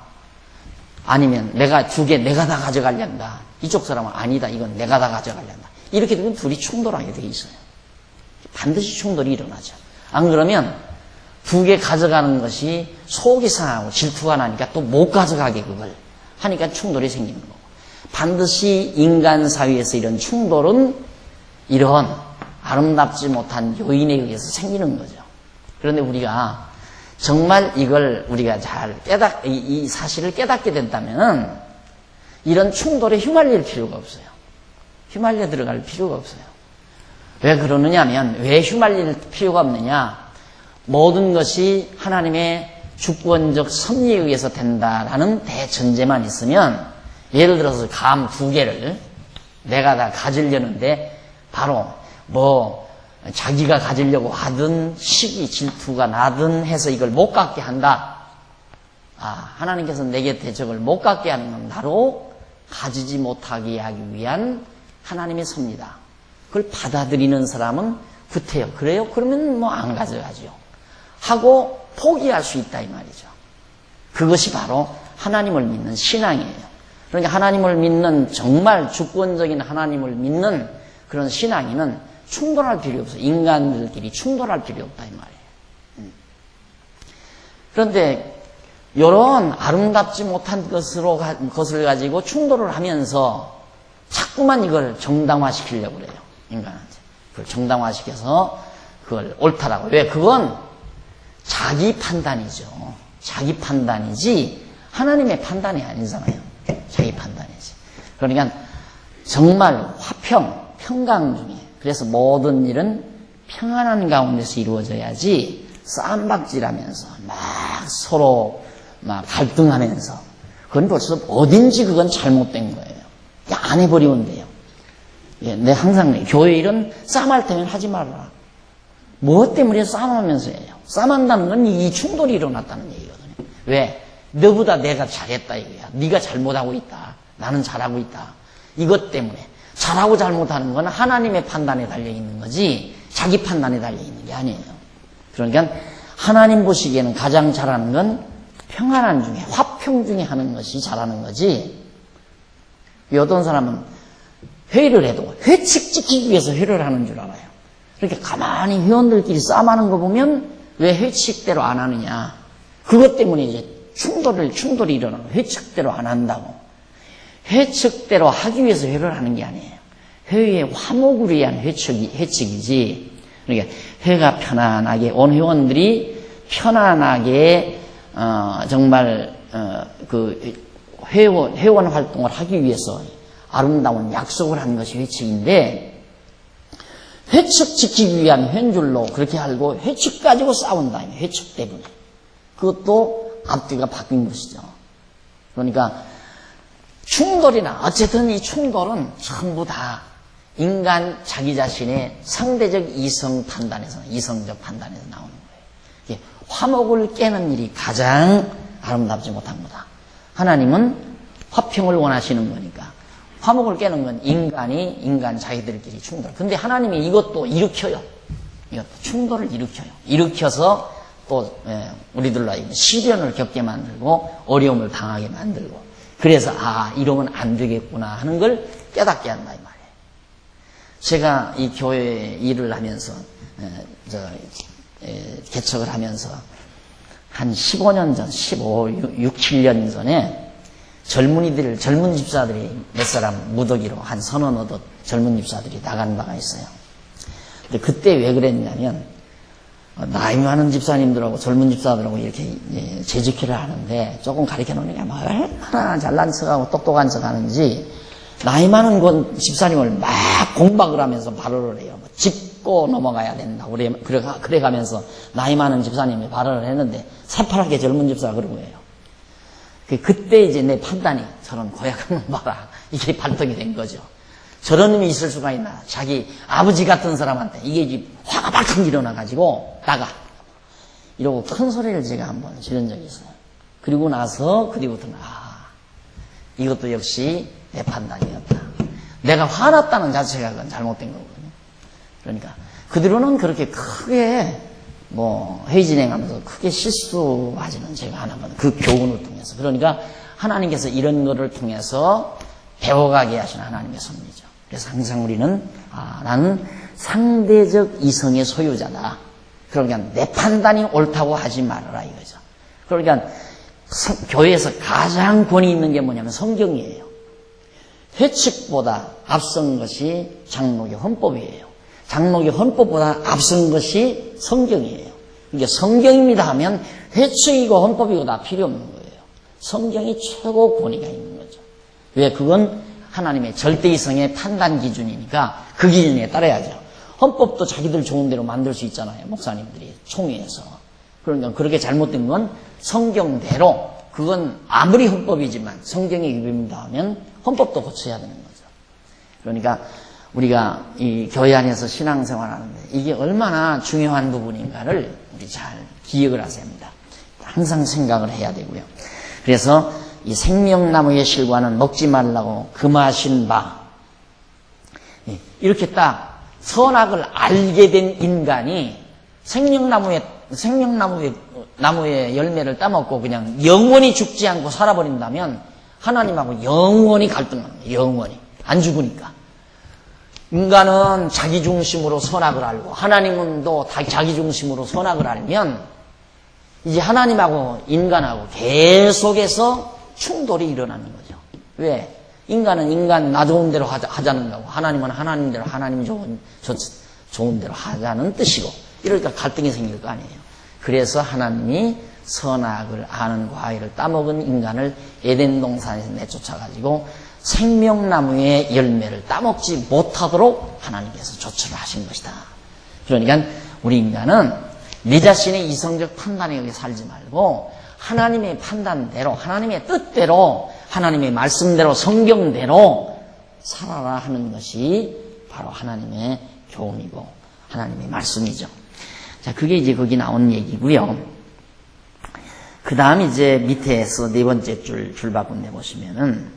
아니면 내가 2개 내가 다 가져가려한다. 이쪽 사람은 아니다. 이건 내가 다 가져가려한다. 이렇게 되면 둘이 충돌하게 돼 있어요. 반드시 충돌이 일어나죠. 안 그러면 2개 가져가는 것이 속이 상하고 질투가 나니까 또 못 가져가게 그걸 하니까 충돌이 생기는 거고. 반드시 인간 사회에서 이런 충돌은 이런 아름답지 못한 요인에 의해서 생기는 거죠. 그런데 우리가 정말 이걸 우리가 잘 이 사실을 깨닫게 된다면 이런 충돌에 휘말릴 필요가 없어요. 휘말려 들어갈 필요가 없어요. 왜 그러느냐 하면 왜 휘말릴 필요가 없느냐. 모든 것이 하나님의 주권적 섭리에 의해서 된다라는 대전제만 있으면 예를 들어서 감 2개를 내가 다 가지려는데 바로 자기가 가지려고 하든 시기 질투가 나든 해서 이걸 못 갖게 한다. 하나님께서 내게 대적을 못 갖게 하는 건 바로 가지지 못하게 하기 위한 하나님의 섭리다. 그걸 받아들이는 사람은 구태여. 그래요? 그러면 안 가져가죠. 하고 포기할 수 있다 이 말이죠. 그것이 바로 하나님을 믿는 신앙이에요. 그러니까 하나님을 믿는 정말 주권적인 하나님을 믿는 그런 신앙인은 충돌할 필요 없어요. 인간들끼리 충돌할 필요 없다 이 말이에요. 그런데 이런 아름답지 못한 것을 가지고 충돌을 하면서 자꾸만 이걸 정당화시키려고 그래요. 인간한테. 그걸 정당화시켜서 그걸 옳다라고. 왜? 그건 자기 판단이죠. 자기 판단이지 하나님의 판단이 아니잖아요. 자기 판단이지. 그러니까 정말 평강 중에 그래서 모든 일은 평안한 가운데서 이루어져야지 싸움박질하면서 막 서로 막 갈등하면서 그건 벌써 어딘지 그건 잘못된 거예요. 안 해버리면 돼요. 내 항상 교회 일은 싸움할 때면 하지 말라. 무엇 때문에 싸움하면서 해요? 싸움한다는 건 이 충돌이 일어났다는 얘기거든요. 왜? 너보다 내가 잘했다 이거야. 네가 잘못하고 있다. 나는 잘하고 있다. 이것 때문에. 잘하고 잘못하는 건 하나님의 판단에 달려있는 거지 자기 판단에 달려있는 게 아니에요. 그러니까 하나님 보시기에는 가장 잘하는 건 평안한 중에 화평 중에 하는 것이 잘하는 거지. 어떤 사람은 회의를 해도 회칙 지키기 위해서 회의를 하는 줄 알아요. 그러니까 가만히 회원들끼리 싸움하는 거 보면 왜 회칙대로 안 하느냐. 그것 때문에 이제 충돌이 일어나고 회칙대로 안 한다고. 회칙대로 하기 위해서 회의를 하는 게 아니에요. 회의의 화목을 위한 회칙이지. 그러니까 회가 편안하게 온 회원들이 편안하게 정말 그 회원 활동을 하기 위해서 아름다운 약속을 하는 것이 회칙인데 회칙 지키기 위한 횡줄로 그렇게 알고 회칙 가지고 싸운다. 회칙 때문에. 그것도 앞뒤가 바뀐 것이죠. 그러니까 충돌이나 어쨌든 이 충돌은 전부 다 인간 자기 자신의 상대적 이성적 판단에서 나오는 거예요. 화목을 깨는 일이 가장 아름답지 못한 거다. 하나님은 화평을 원하시는 거니까 화목을 깨는 건 인간 자기들끼리 충돌. 근데 하나님이 이것도 일으켜요. 이것도 충돌을 일으켜요. 일으켜서 또 우리들로 하여금 시련을 겪게 만들고 어려움을 당하게 만들고 그래서 이러면 안 되겠구나 하는 걸 깨닫게 한다 이 말이에요. 제가 이 교회 일을 하면서 개척을 하면서 한 15년 전, 6, 7년 전에 젊은 집사들이 몇 사람 무더기로 한 서너 너덧 젊은 집사들이 나간 바가 있어요. 근데 그때 왜 그랬냐면 나이 많은 집사님들하고 젊은 집사들하고 이렇게 재직회를 하는데 조금 가르쳐 놓으니까 얼마나 잘난 척하고 똑똑한 척 하는지 나이 많은 집사님을 막 공박을 하면서 발언을 해요. 짚고 넘어가야 된다. 그래 가면서 나이 많은 집사님이 발언을 했는데 새파랗게 젊은 집사가 그러고 해요. 그때 이제 내 판단이 저런 고약한 놈 봐라. 이게 발동이 된 거죠. 저런 놈이 있을 수가 있나. 자기 아버지 같은 사람한테 이게 이제 화가 발칵 일어나가지고 나가. 이러고 큰 소리를 제가 한번 지른 적이 있어요. 그리고 나서 그뒤부터는 이것도 역시 내 판단이었다. 내가 화났다는 자체가 그건 잘못된 거거든요. 그러니까 그 뒤로는 그렇게 크게 회의 진행하면서 크게 실수하지는 제가 안 하거든요. 그 교훈을 통해서. 그러니까 하나님께서 이런 거를 통해서 배워가게 하신 하나님의 섭리죠. 그래서 항상 우리는 나는 상대적 이성의 소유자다. 그러니까 내 판단이 옳다고 하지 말아라 이거죠. 그러니까 교회에서 가장 권위 있는 게 뭐냐면 성경이에요. 회칙보다 앞선 것이 장로교 헌법이에요. 장로교 헌법보다 앞선 것이 성경이에요. 이게 성경입니다 하면 회칙이고 헌법이고 다 필요 없는 거예요. 성경이 최고 권위가 있는 거죠. 왜? 그건 하나님의 절대이성의 판단 기준이니까 그 기준에 따라야죠. 헌법도 자기들 좋은 대로 만들 수 있잖아요. 목사님들이 총회에서. 그러니까 그렇게 잘못된 건 성경대로, 그건 아무리 헌법이지만 성경의 규범이다 하면 헌법도 고쳐야 되는 거죠. 그러니까 우리가 이 교회 안에서 신앙생활 하는데 이게 얼마나 중요한 부분인가를 우리 잘 기억을 하셔야 합니다. 항상 생각을 해야 되고요. 그래서 이 생명나무의 실과는 먹지 말라고 금하신 바, 이렇게 딱 선악을 알게 된 인간이 생명나무의 열매를 따먹고 그냥 영원히 죽지 않고 살아버린다면 하나님하고 영원히 갈등하는 거예요. 영원히. 안 죽으니까. 인간은 자기중심으로 선악을 알고 하나님은 또 자기중심으로 선악을 알면 이제 하나님하고 인간하고 계속해서 충돌이 일어나는 거죠. 왜? 인간은 인간 나 좋은 대로 하자는 거고 하나님은 하나님대로 하나님 좋은 대로 하자는 뜻이고 이러니까 갈등이 생길 거 아니에요. 그래서 하나님이 선악을 아는 과일을 따먹은 인간을 에덴 동산에서 내쫓아가지고 생명나무의 열매를 따먹지 못하도록 하나님께서 조처를 하신 것이다. 그러니까 우리 인간은 내 자신의 이성적 판단에 의해 살지 말고 하나님의 판단대로, 하나님의 뜻대로, 하나님의 말씀대로, 성경대로 살아라 하는 것이 바로 하나님의 교훈이고 하나님의 말씀이죠. 자, 그게 이제 거기 나온 얘기고요. 그 다음 이제 밑에서 네 번째 줄 바꾼데 보시면은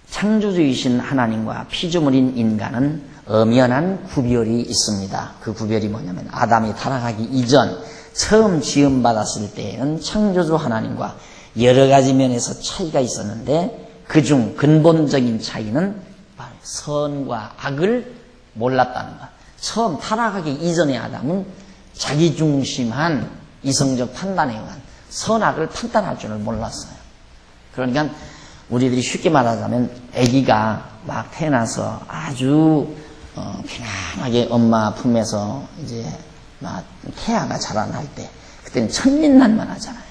창조주이신 하나님과 피조물인 인간은 엄연한 구별이 있습니다. 그 구별이 뭐냐면 아담이 타락하기 이전 처음 지음받았을 때에는 창조주 하나님과 여러 가지 면에서 차이가 있었는데 그중 근본적인 차이는 바로 선과 악을 몰랐다는 것. 처음 타락하기 이전의 아담은 자기중심한 이성적 판단에 의한 선악을 판단할 줄을 몰랐어요. 그러니까 우리들이 쉽게 말하자면 아기가 막 태어나서 아주 편안하게 엄마 품에서 이제 막 태아가 자라날 때 그때는 천진난만 하잖아요.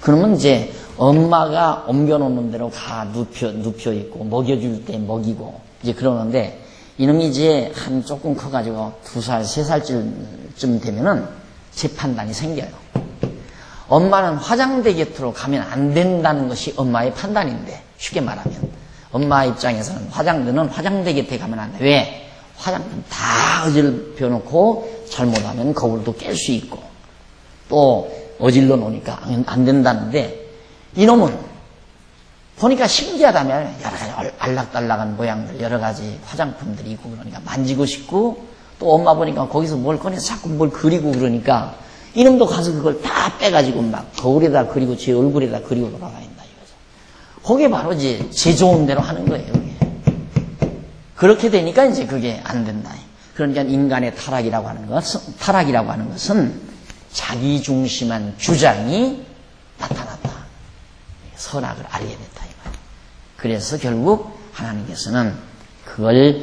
그러면 이제 엄마가 옮겨놓는 대로 가 눕혀 있고 먹여줄 때 먹이고 이제 그러는데 이놈이 이제 한 조금 커가지고 2살, 3살쯤 되면은 제 판단이 생겨요. 엄마는 화장대 곁으로 가면 안 된다는 것이 엄마의 판단인데 쉽게 말하면 엄마 입장에서는 너는 화장대 곁에 가면 안 돼. 왜? 화장대는 다 어질러 놓고 잘못하면 거울도 깰 수 있고 또 어질러 놓으니까 안 된다는데 이놈은 보니까 신기하다면 여러 가지 알락달락한 모양들 여러 가지 화장품들이 있고 그러니까 만지고 싶고 또 엄마 보니까 거기서 뭘 꺼내서 자꾸 뭘 그리고 그러니까 이놈도 가서 그걸 다 빼가지고 막 거울에다 그리고 제 얼굴에다 그리고 돌아다닌다 이거죠. 그게 바로 이제 제 좋은 대로 하는 거예요. 그게. 그렇게 되니까 이제 그게 안 된다. 그러니까 인간의 타락이라고 하는 것은 자기 중심한 주장이 나타났다. 선악을 알게 됐다 이거예요. 그래서 결국 하나님께서는 그걸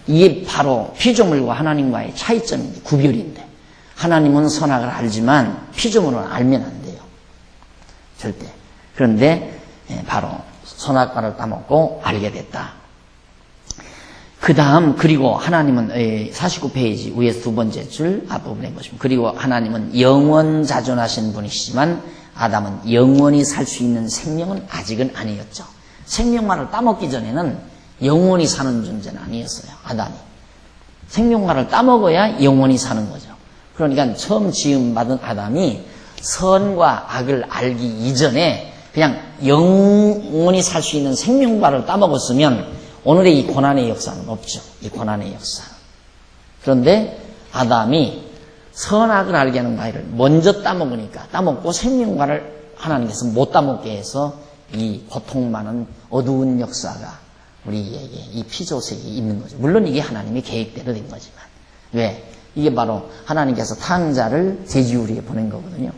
이게 바로 피조물과 하나님과의 차이점인데 구별인데 하나님은 선악을 알지만 피조물은 알면 안 돼요. 절대. 그런데 바로 선악과를 따먹고 알게 됐다. 그 다음 그리고 하나님은 49페이지 위에서 두 번째 줄 앞부분에 보시면 그리고 하나님은 영원자존하신 분이시지만 아담은 영원히 살 수 있는 생명은 아직은 아니었죠. 생명만을 따먹기 전에는 영원히 사는 존재는 아니었어요. 아담이. 생명만을 따먹어야 영원히 사는 거죠. 그러니까 처음 지음받은 아담이 선과 악을 알기 이전에 그냥 영원히 살 수 있는 생명과를 따먹었으면 오늘의 이 고난의 역사는 없죠. 이 고난의 역사. 그런데 아담이 선악을 알게 하는 과일을 먼저 따먹으니까 따먹고 생명과를 하나님께서 못 따먹게 해서 이 고통 많은 어두운 역사가 우리에게 이 피조세계에 있는 거죠. 물론 이게 하나님의 계획대로 된 거지만. 왜? 이게 바로 하나님께서 탕자를 돼지우리에 보낸 거거든요.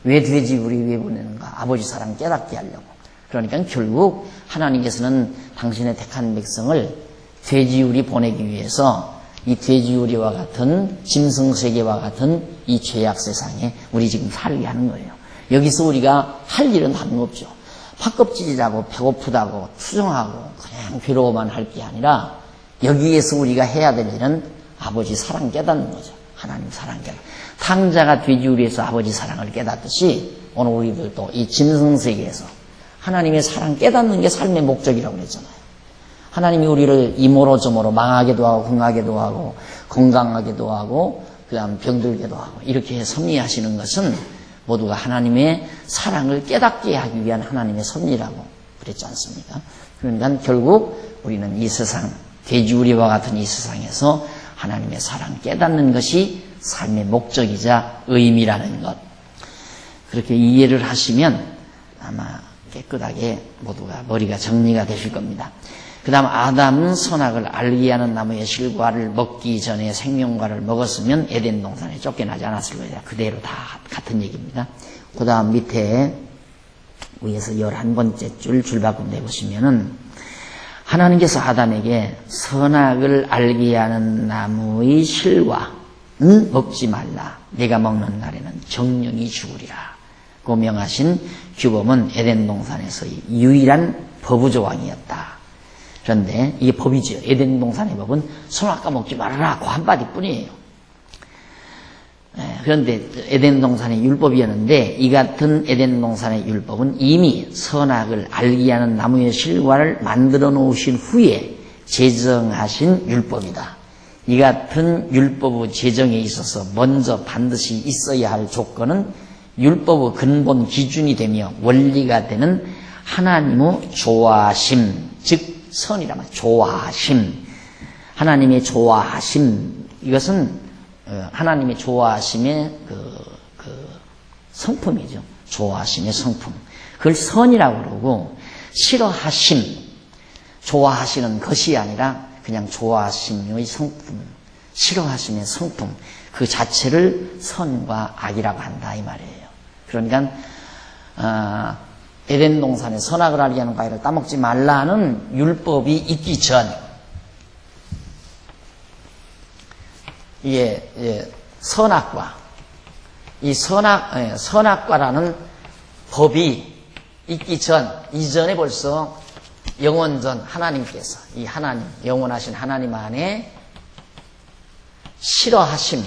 왜 돼지우리에 보내는가? 아버지 사랑 깨닫게 하려고. 그러니까 결국 하나님께서는 당신의 택한 백성을 돼지우리 보내기 위해서 이 돼지우리와 같은 짐승세계와 같은 이 죄악 세상에 우리 지금 살게 하는 거예요. 여기서 우리가 할 일은 다른 거 없죠. 팥껍질이라고 배고프다고 투정하고 그냥 괴로워만 할 게 아니라 여기에서 우리가 해야 될 일은 아버지 사랑 깨닫는 거죠. 하나님 사랑 깨닫는. 탕자가 돼지우리에서 아버지 사랑을 깨닫듯이 오늘 우리들도 이 짐승세계에서 하나님의 사랑 깨닫는 게 삶의 목적이라고 그랬잖아요. 하나님이 우리를 이모로 저모로 망하게도 하고 흥하게도 하고 건강하게도 하고 그다음 병들게도 하고 이렇게 섭리하시는 것은 모두가 하나님의 사랑을 깨닫게 하기 위한 하나님의 섭리라고 그랬지 않습니까? 그러니까 결국 우리는 이 세상 돼지우리와 같은 이 세상에서 하나님의 사랑 깨닫는 것이 삶의 목적이자 의미라는 것. 그렇게 이해를 하시면 아마 깨끗하게 모두가 머리가 정리가 되실 겁니다. 그 다음 아담은 선악을 알게 하는 나무의 실과를 먹기 전에 생명과를 먹었으면 에덴 동산에 쫓겨나지 않았을 거예요. 그대로 다 같은 얘기입니다. 그 다음 밑에 위에서 11번째 줄 바꿈 내보시면은 하나님께서 아담에게 선악을 알게 하는 나무의 실과는 먹지 말라. 내가 먹는 날에는 정령이 죽으리라. 고 명하신 규범은 에덴 동산에서의 유일한 거부조항이었다. 그런데 이게 법이죠. 에덴 동산의 법은 선악과 먹지 말아라. 그 한마디뿐이에요. 그런데 에덴 동산의 율법이었는데 이 같은 에덴 동산의 율법은 이미 선악을 알게 하는 나무의 실과를 만들어 놓으신 후에 제정하신 율법이다. 이 같은 율법의 제정에 있어서 먼저 반드시 있어야 할 조건은 율법의 근본 기준이 되며 원리가 되는 하나님의 좋아하심, 즉 선이란 말이에요. 좋아하심. 하나님의 좋아하심. 이것은 하나님의 좋아하심의 성품이죠. 좋아하심의 성품. 그걸 선이라고 그러고 싫어하심. 좋아하시는 것이 아니라 그냥 좋아하심의 성품. 싫어하심의 성품. 그 자체를 선과 악이라고 한다 이 말이에요. 그러니까 에덴 동산에 선악을 알게 하는 과일을 따먹지 말라는 율법이 있기 전 이게 선악과 이 선악과라는 법이 있기 전 이전에 벌써 영원전 하나님께서 이 하나님 영원하신 하나님 안에 싫어하심,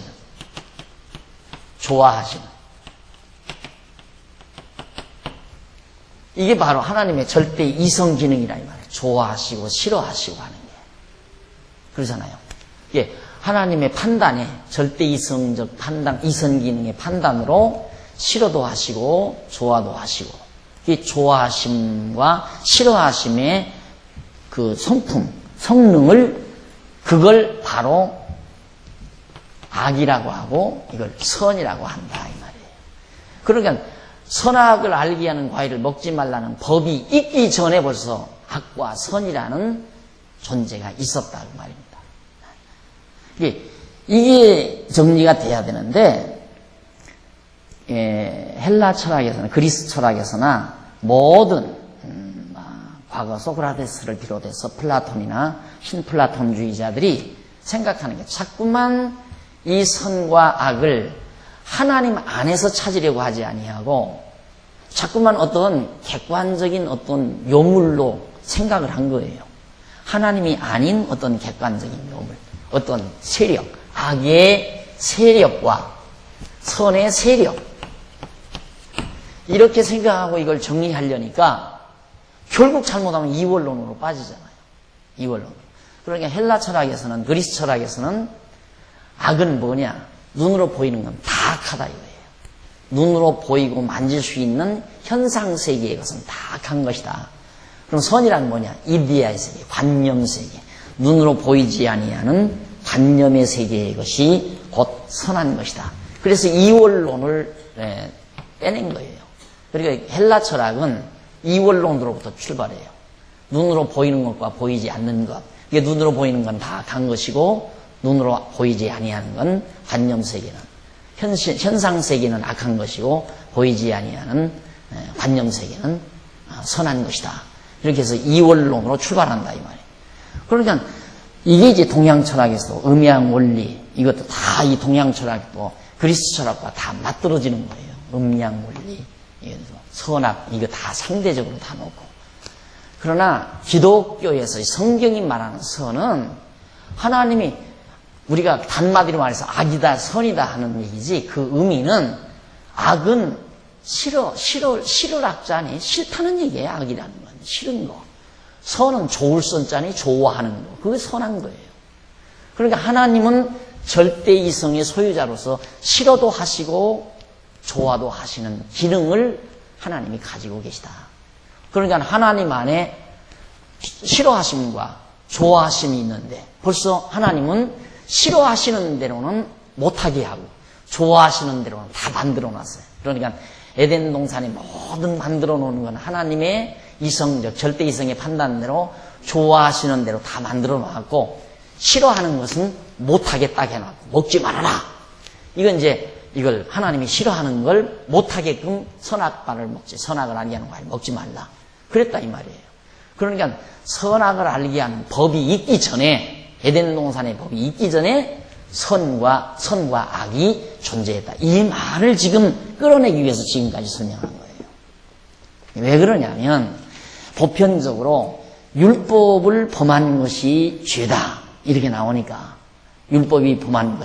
좋아하심 이게 바로 하나님의 절대 이성 기능이라 이 말이에요. 좋아하시고 싫어하시고 하는 게. 그러잖아요. 이게 하나님의 판단에 절대 이성적 판단, 이성 기능의 판단으로 싫어도 하시고 좋아도 하시고 이 좋아하심과 싫어하심의 그 성품, 성능을 그걸 바로 악이라고 하고 이걸 선이라고 한다 이 말이에요. 그러니까 선악을 알게 하는 과일을 먹지 말라는 법이 있기 전에 벌써 악과 선이라는 존재가 있었다는 말입니다. 이게 정리가 돼야 되는데 헬라 철학에서나 그리스 철학에서나 모든 과거 소크라테스를 비롯해서 플라톤이나 신플라톤주의자들이 생각하는 게 자꾸만 이 선과 악을 하나님 안에서 찾으려고 하지 아니하고 자꾸만 어떤 객관적인 어떤 요물로 생각을 한 거예요. 하나님이 아닌 어떤 객관적인 요물, 어떤 세력, 악의 세력과 선의 세력 이렇게 생각하고 이걸 정리하려니까 결국 잘못하면 이원론으로 빠지잖아요. 이원론. 그러니까 헬라 철학에서는, 그리스 철학에서는 악은 뭐냐? 눈으로 보이는 건 다 악하다 이거예요. 눈으로 보이고 만질 수 있는 현상 세계의 것은 다 악한 것이다. 그럼 선이란 뭐냐? 이데아의 세계, 관념 세계. 눈으로 보이지 아니하는 관념의 세계의 것이 곧 선한 것이다. 그래서 이원론을 빼낸 거예요. 그러니까 헬라 철학은 이원론으로부터 출발해요. 눈으로 보이는 것과 보이지 않는 것. 이게 눈으로 보이는 건 다 악한 것이고 눈으로 보이지 아니하는 건 관념 세계는 현상 세계는 악한 것이고 보이지 아니하는 관념 세계는 선한 것이다. 이렇게 해서 이원론으로 출발한다 이 말이에요. 그러니까 이게 이제 동양 철학에서 음양 원리 이것도 다 이 동양 철학도 그리스 철학과 다 맞들어지는 거예요. 음양 원리, 선악 이거 다 상대적으로 다 놓고. 그러나 기독교에서 성경이 말하는 선은 하나님이 우리가 단마디로 말해서 악이다 선이다 하는 얘기지 그 의미는 악은 싫을 악자니 싫다는 얘기예요. 악이라는 건 싫은 거. 선은 좋을 선자니 좋아하는 거. 그게 선한 거예요. 그러니까 하나님은 절대 이성의 소유자로서 싫어도 하시고 좋아도 하시는 기능을 하나님이 가지고 계시다. 그러니까 하나님 안에 싫어하심과 좋아하심이 있는데 벌써 하나님은 싫어하시는 대로는 못하게 하고 좋아하시는 대로는 다 만들어 놨어요. 그러니까 에덴 동산의 모든 만들어 놓은 건 하나님의 이성적 절대 이성의 판단대로 좋아하시는 대로 다 만들어 놨고 싫어하는 것은 못하겠다 해놨고 먹지 말아라. 이건 이제 이걸 하나님이 싫어하는 걸 못하게끔 선악과를 먹지 선악을 알게 하는 거 아니에요. 먹지 말라. 그랬다 이 말이에요. 그러니까 선악을 알게 하는 법이 있기 전에 에덴 동산의 법이 있기 전에 선과 악이 존재했다. 이 말을 지금 끌어내기 위해서 지금까지 설명한 거예요. 왜 그러냐면 보편적으로 율법을 범한 것이 죄다 이렇게 나오니까 율법을 범한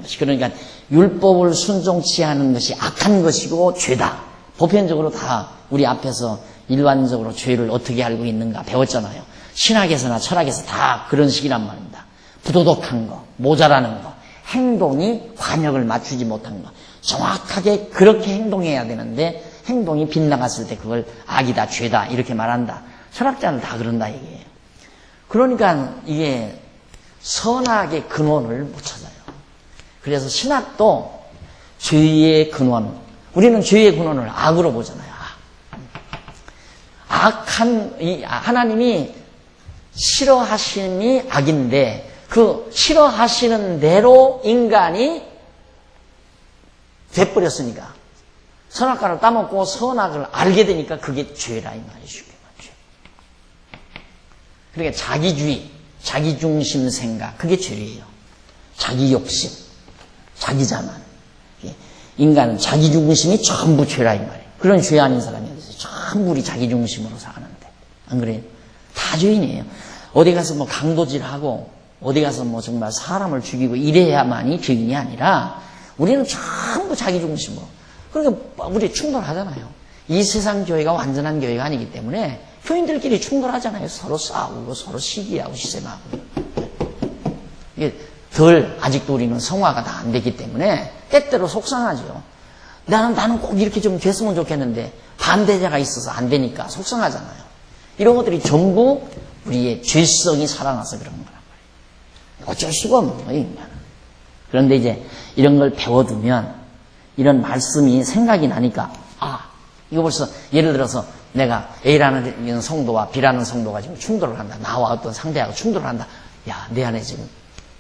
것이 그러니까 율법을 순종치 않은 것이 악한 것이고 죄다. 보편적으로 다 우리 앞에서 일반적으로 죄를 어떻게 알고 있는가 배웠잖아요. 신학에서나 철학에서 다 그런 식이란 말입니다. 부도덕한 거, 모자라는 거, 행동이 관역을 맞추지 못한 거. 정확하게 그렇게 행동해야 되는데 행동이 빗나갔을 때 그걸 악이다, 죄다 이렇게 말한다. 철학자는 다 그런다 이게요. 그러니까 이게 선악의 근원을 못 찾아요. 그래서 신학도 죄의 근원, 우리는 죄의 근원을 악으로 보잖아요. 하나님이 싫어하심이 악인데 그 싫어하시는 대로 인간이 돼버렸으니까 선악과를 따먹고 선악을 알게 되니까 그게 죄라 이 말이죠. 그러니까 자기주의, 자기중심 생각 그게 죄예요. 자기 욕심, 자기 자만. 인간은 자기중심이 전부 죄라 이 말이에요. 그런 죄 아닌 사람이 어디 있어요. 전부 우리 자기중심으로 사는데 안 그래요? 다 죄인이에요. 어디 가서 뭐 강도질하고 어디 가서 뭐 정말 사람을 죽이고 이래야만이 죄인이 아니라 우리는 전부 자기중심으로. 그러니까 우리 충돌하잖아요. 이 세상 교회가 완전한 교회가 아니기 때문에 교인들끼리 충돌하잖아요. 서로 싸우고 서로 시기하고 시샘하고. 이게 아직도 우리는 성화가 다 안 됐기 때문에 때때로 속상하죠. 나는 꼭 이렇게 좀 됐으면 좋겠는데 반대자가 있어서 안 되니까 속상하잖아요. 이런 것들이 전부 우리의 죄성이 살아나서 그런 거란 말이에요. 어쩔 수가 없는 거예요, 인간은. 그런데 이제 이런 걸 배워두면 이런 말씀이 생각이 나니까 이거 벌써 예를 들어서 내가 A라는 성도와 B라는 성도가 지금 충돌을 한다. 나와 어떤 상대하고 충돌을 한다. 야, 내 안에 지금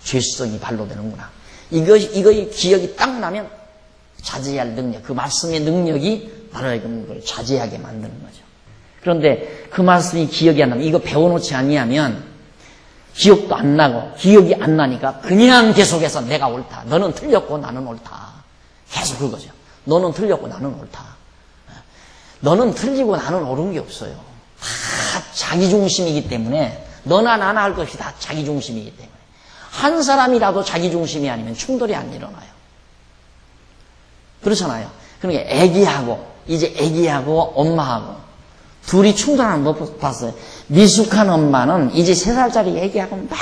죄성이 발로되는구나. 이거의 기억이 딱 나면 자제할 능력, 그 말씀의 능력이 바로 그걸 자제하게 만드는 거죠. 그런데 그 말씀이 기억이 안 나면 이거 배워놓지 않으면 기억도 안 나고 기억이 안 나니까 그냥 계속해서 내가 옳다. 너는 틀렸고 나는 옳다. 계속 그거죠. 너는 틀렸고 나는 옳다. 너는 틀리고 나는 옳은 게 없어요. 다 자기중심이기 때문에 너나 나나 할 것이 다 자기중심이기 때문에 한 사람이라도 자기중심이 아니면 충돌이 안 일어나요. 그렇잖아요. 그러니까 애기하고 이제 애기하고 엄마하고 둘이 충돌하는 거 봤어요. 미숙한 엄마는 이제 3살짜리 애기하고 막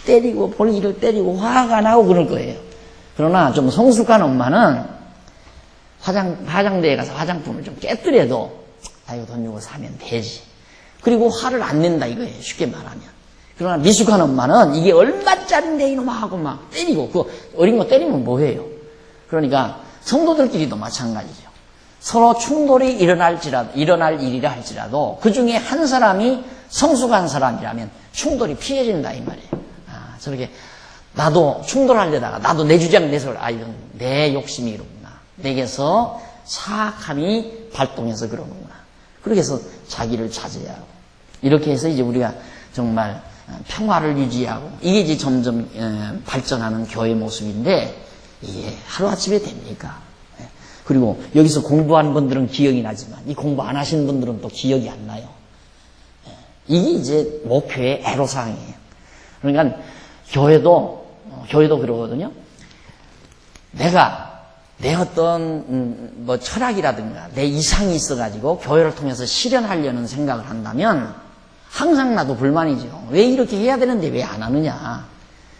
때리고 볼일을 때리고 화가 나고 그럴 거예요. 그러나 좀 성숙한 엄마는 화장대에 가서 화장품을 좀 깨뜨려도 이거 돈 주고 사면 되지. 그리고 화를 안 낸다 이거예요. 쉽게 말하면. 그러나 미숙한 엄마는 이게 얼마짜린데 이놈아 하고 막 때리고 그 어린 거 때리면 뭐해요. 그러니까 성도들끼리도 마찬가지죠. 서로 충돌이 일어날 일이라 할지라도 그 중에 한 사람이 성숙한 사람이라면 충돌이 피해진다 이 말이에요. 저렇게 나도 충돌하려다가 나도 내 주장 내설 이건 내 욕심이 이러구나. 내게서 사악함이 발동해서 그러는구나. 그렇게 해서 자기를 찾아야 하고 이렇게 해서 이제 우리가 정말 평화를 유지하고 이게 이제 점점 발전하는 교회 모습인데 이게 하루아침에 됩니까? 그리고 여기서 공부한 분들은 기억이 나지만 이 공부 안 하신 분들은 또 기억이 안 나요. 이게 이제 목표의 애로사항이에요. 그러니까 교회도 그러거든요. 내가 내 어떤 뭐 철학이라든가 내 이상이 있어가지고 교회를 통해서 실현하려는 생각을 한다면 항상 나도 불만이죠. 왜 이렇게 해야 되는데 왜 안 하느냐.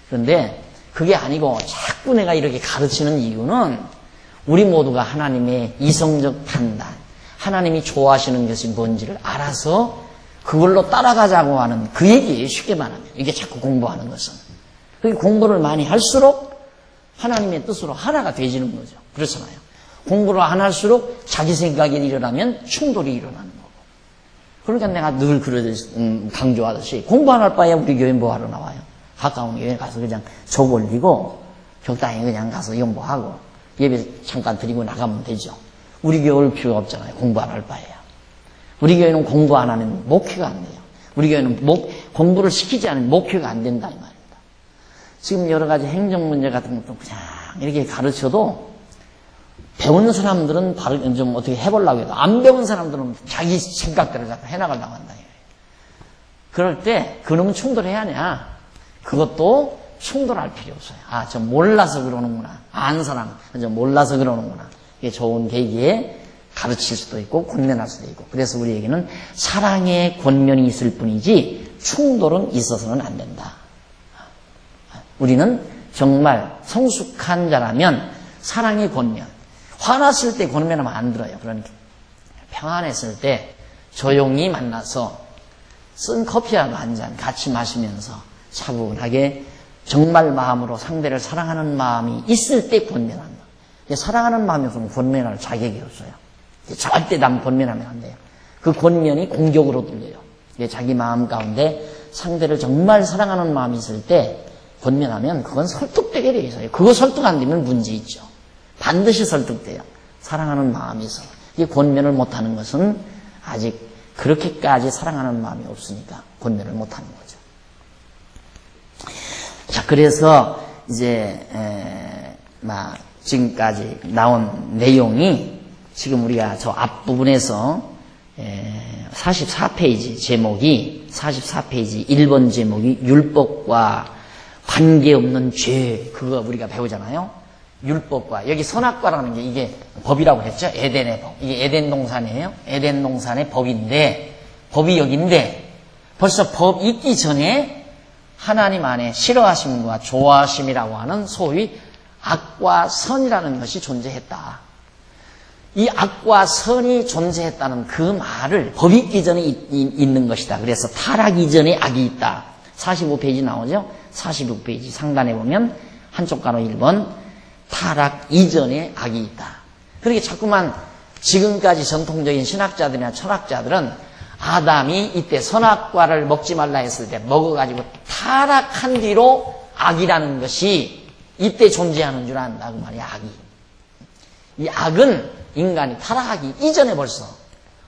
그런데 그게 아니고 자꾸 내가 이렇게 가르치는 이유는 우리 모두가 하나님의 이성적 판단, 하나님이 좋아하시는 것이 뭔지를 알아서 그걸로 따라가자고 하는 그 얘기예요. 쉽게 말하면. 이게 자꾸 공부하는 것은. 그게 공부를 많이 할수록 하나님의 뜻으로 하나가 되지는 거죠. 그렇잖아요. 공부를 안 할수록 자기 생각이 일어나면 충돌이 일어나는 거고. 그러니까 내가 늘 강조하듯이 공부 안 할 바에 우리 교회 뭐 하러 나와요? 가까운 교회 가서 그냥 적 올리고 적당히 그냥 가서 연보하고 예배 잠깐 드리고 나가면 되죠. 우리 교회 올 필요가 없잖아요. 공부 안 할 바에야. 우리 교회는 공부 안 하면 목회가 안 돼요. 우리 교회는 공부를 시키지 않으면 목회가 안 된다 이 말입니다. 지금 여러 가지 행정 문제 같은 것도 그냥 이렇게 가르쳐도 배운 사람들은 바로 좀 어떻게 해보려고 해도 안 배운 사람들은 자기 생각대로 자꾸 해나가려고 한다. 그럴 때 그놈은 충돌해야 하냐? 그것도 충돌할 필요 없어요. 저 몰라서 그러는구나. 아는 사람, 몰라서 그러는구나. 이게 좋은 계기에 가르칠 수도 있고 권면할 수도 있고. 그래서 우리에게는 사랑의 권면이 있을 뿐이지 충돌은 있어서는 안 된다. 우리는 정말 성숙한 자라면 사랑의 권면. 화났을 때 권면하면 안 들어요. 그러니까 평안했을 때 조용히 만나서 쓴 커피라도 한 잔 같이 마시면서 차분하게 정말 마음으로 상대를 사랑하는 마음이 있을 때 권면한다. 사랑하는 마음이 없으면 권면할 자격이 없어요. 절대 남 권면하면 안 돼요. 그 권면이 공격으로 들려요. 자기 마음 가운데 상대를 정말 사랑하는 마음이 있을 때 권면하면 그건 설득되게 돼 있어요. 그거 설득 안 되면 문제 있죠. 반드시 설득돼요. 사랑하는 마음이 있어. 이 권면을 못하는 것은 아직 그렇게까지 사랑하는 마음이 없으니까 권면을 못하는 거죠. 자, 그래서 이제 지금까지 나온 내용이 지금 우리가 저 앞부분에서 44페이지 제목이 44페이지 1번 제목이 율법과 관계없는 죄, 그거 우리가 배우잖아요. 율법과 여기 선악과라는 게 이게 법이라고 했죠. 에덴의 법. 이게 에덴 동산이에요. 에덴 동산의 법인데 법이 여기인데 벌써 법 있기 전에 하나님 안에 싫어하심과 좋아하심이라고 하는 소위 악과 선이라는 것이 존재했다. 이 악과 선이 존재했다는 그 말을 법 있기 전에 있는 것이다. 그래서 타락 이전에 악이 있다. 45페이지 나오죠. 46페이지 상단에 보면 한쪽 가로 1번 타락 이전에 악이 있다. 그렇게 자꾸만 지금까지 전통적인 신학자들이나 철학자들은 아담이 이때 선악과를 먹지 말라 했을 때 먹어가지고 타락한 뒤로 악이라는 것이 이때 존재하는 줄 안다. 그 말이야, 악이. 이 악은 인간이 타락하기 이전에 벌써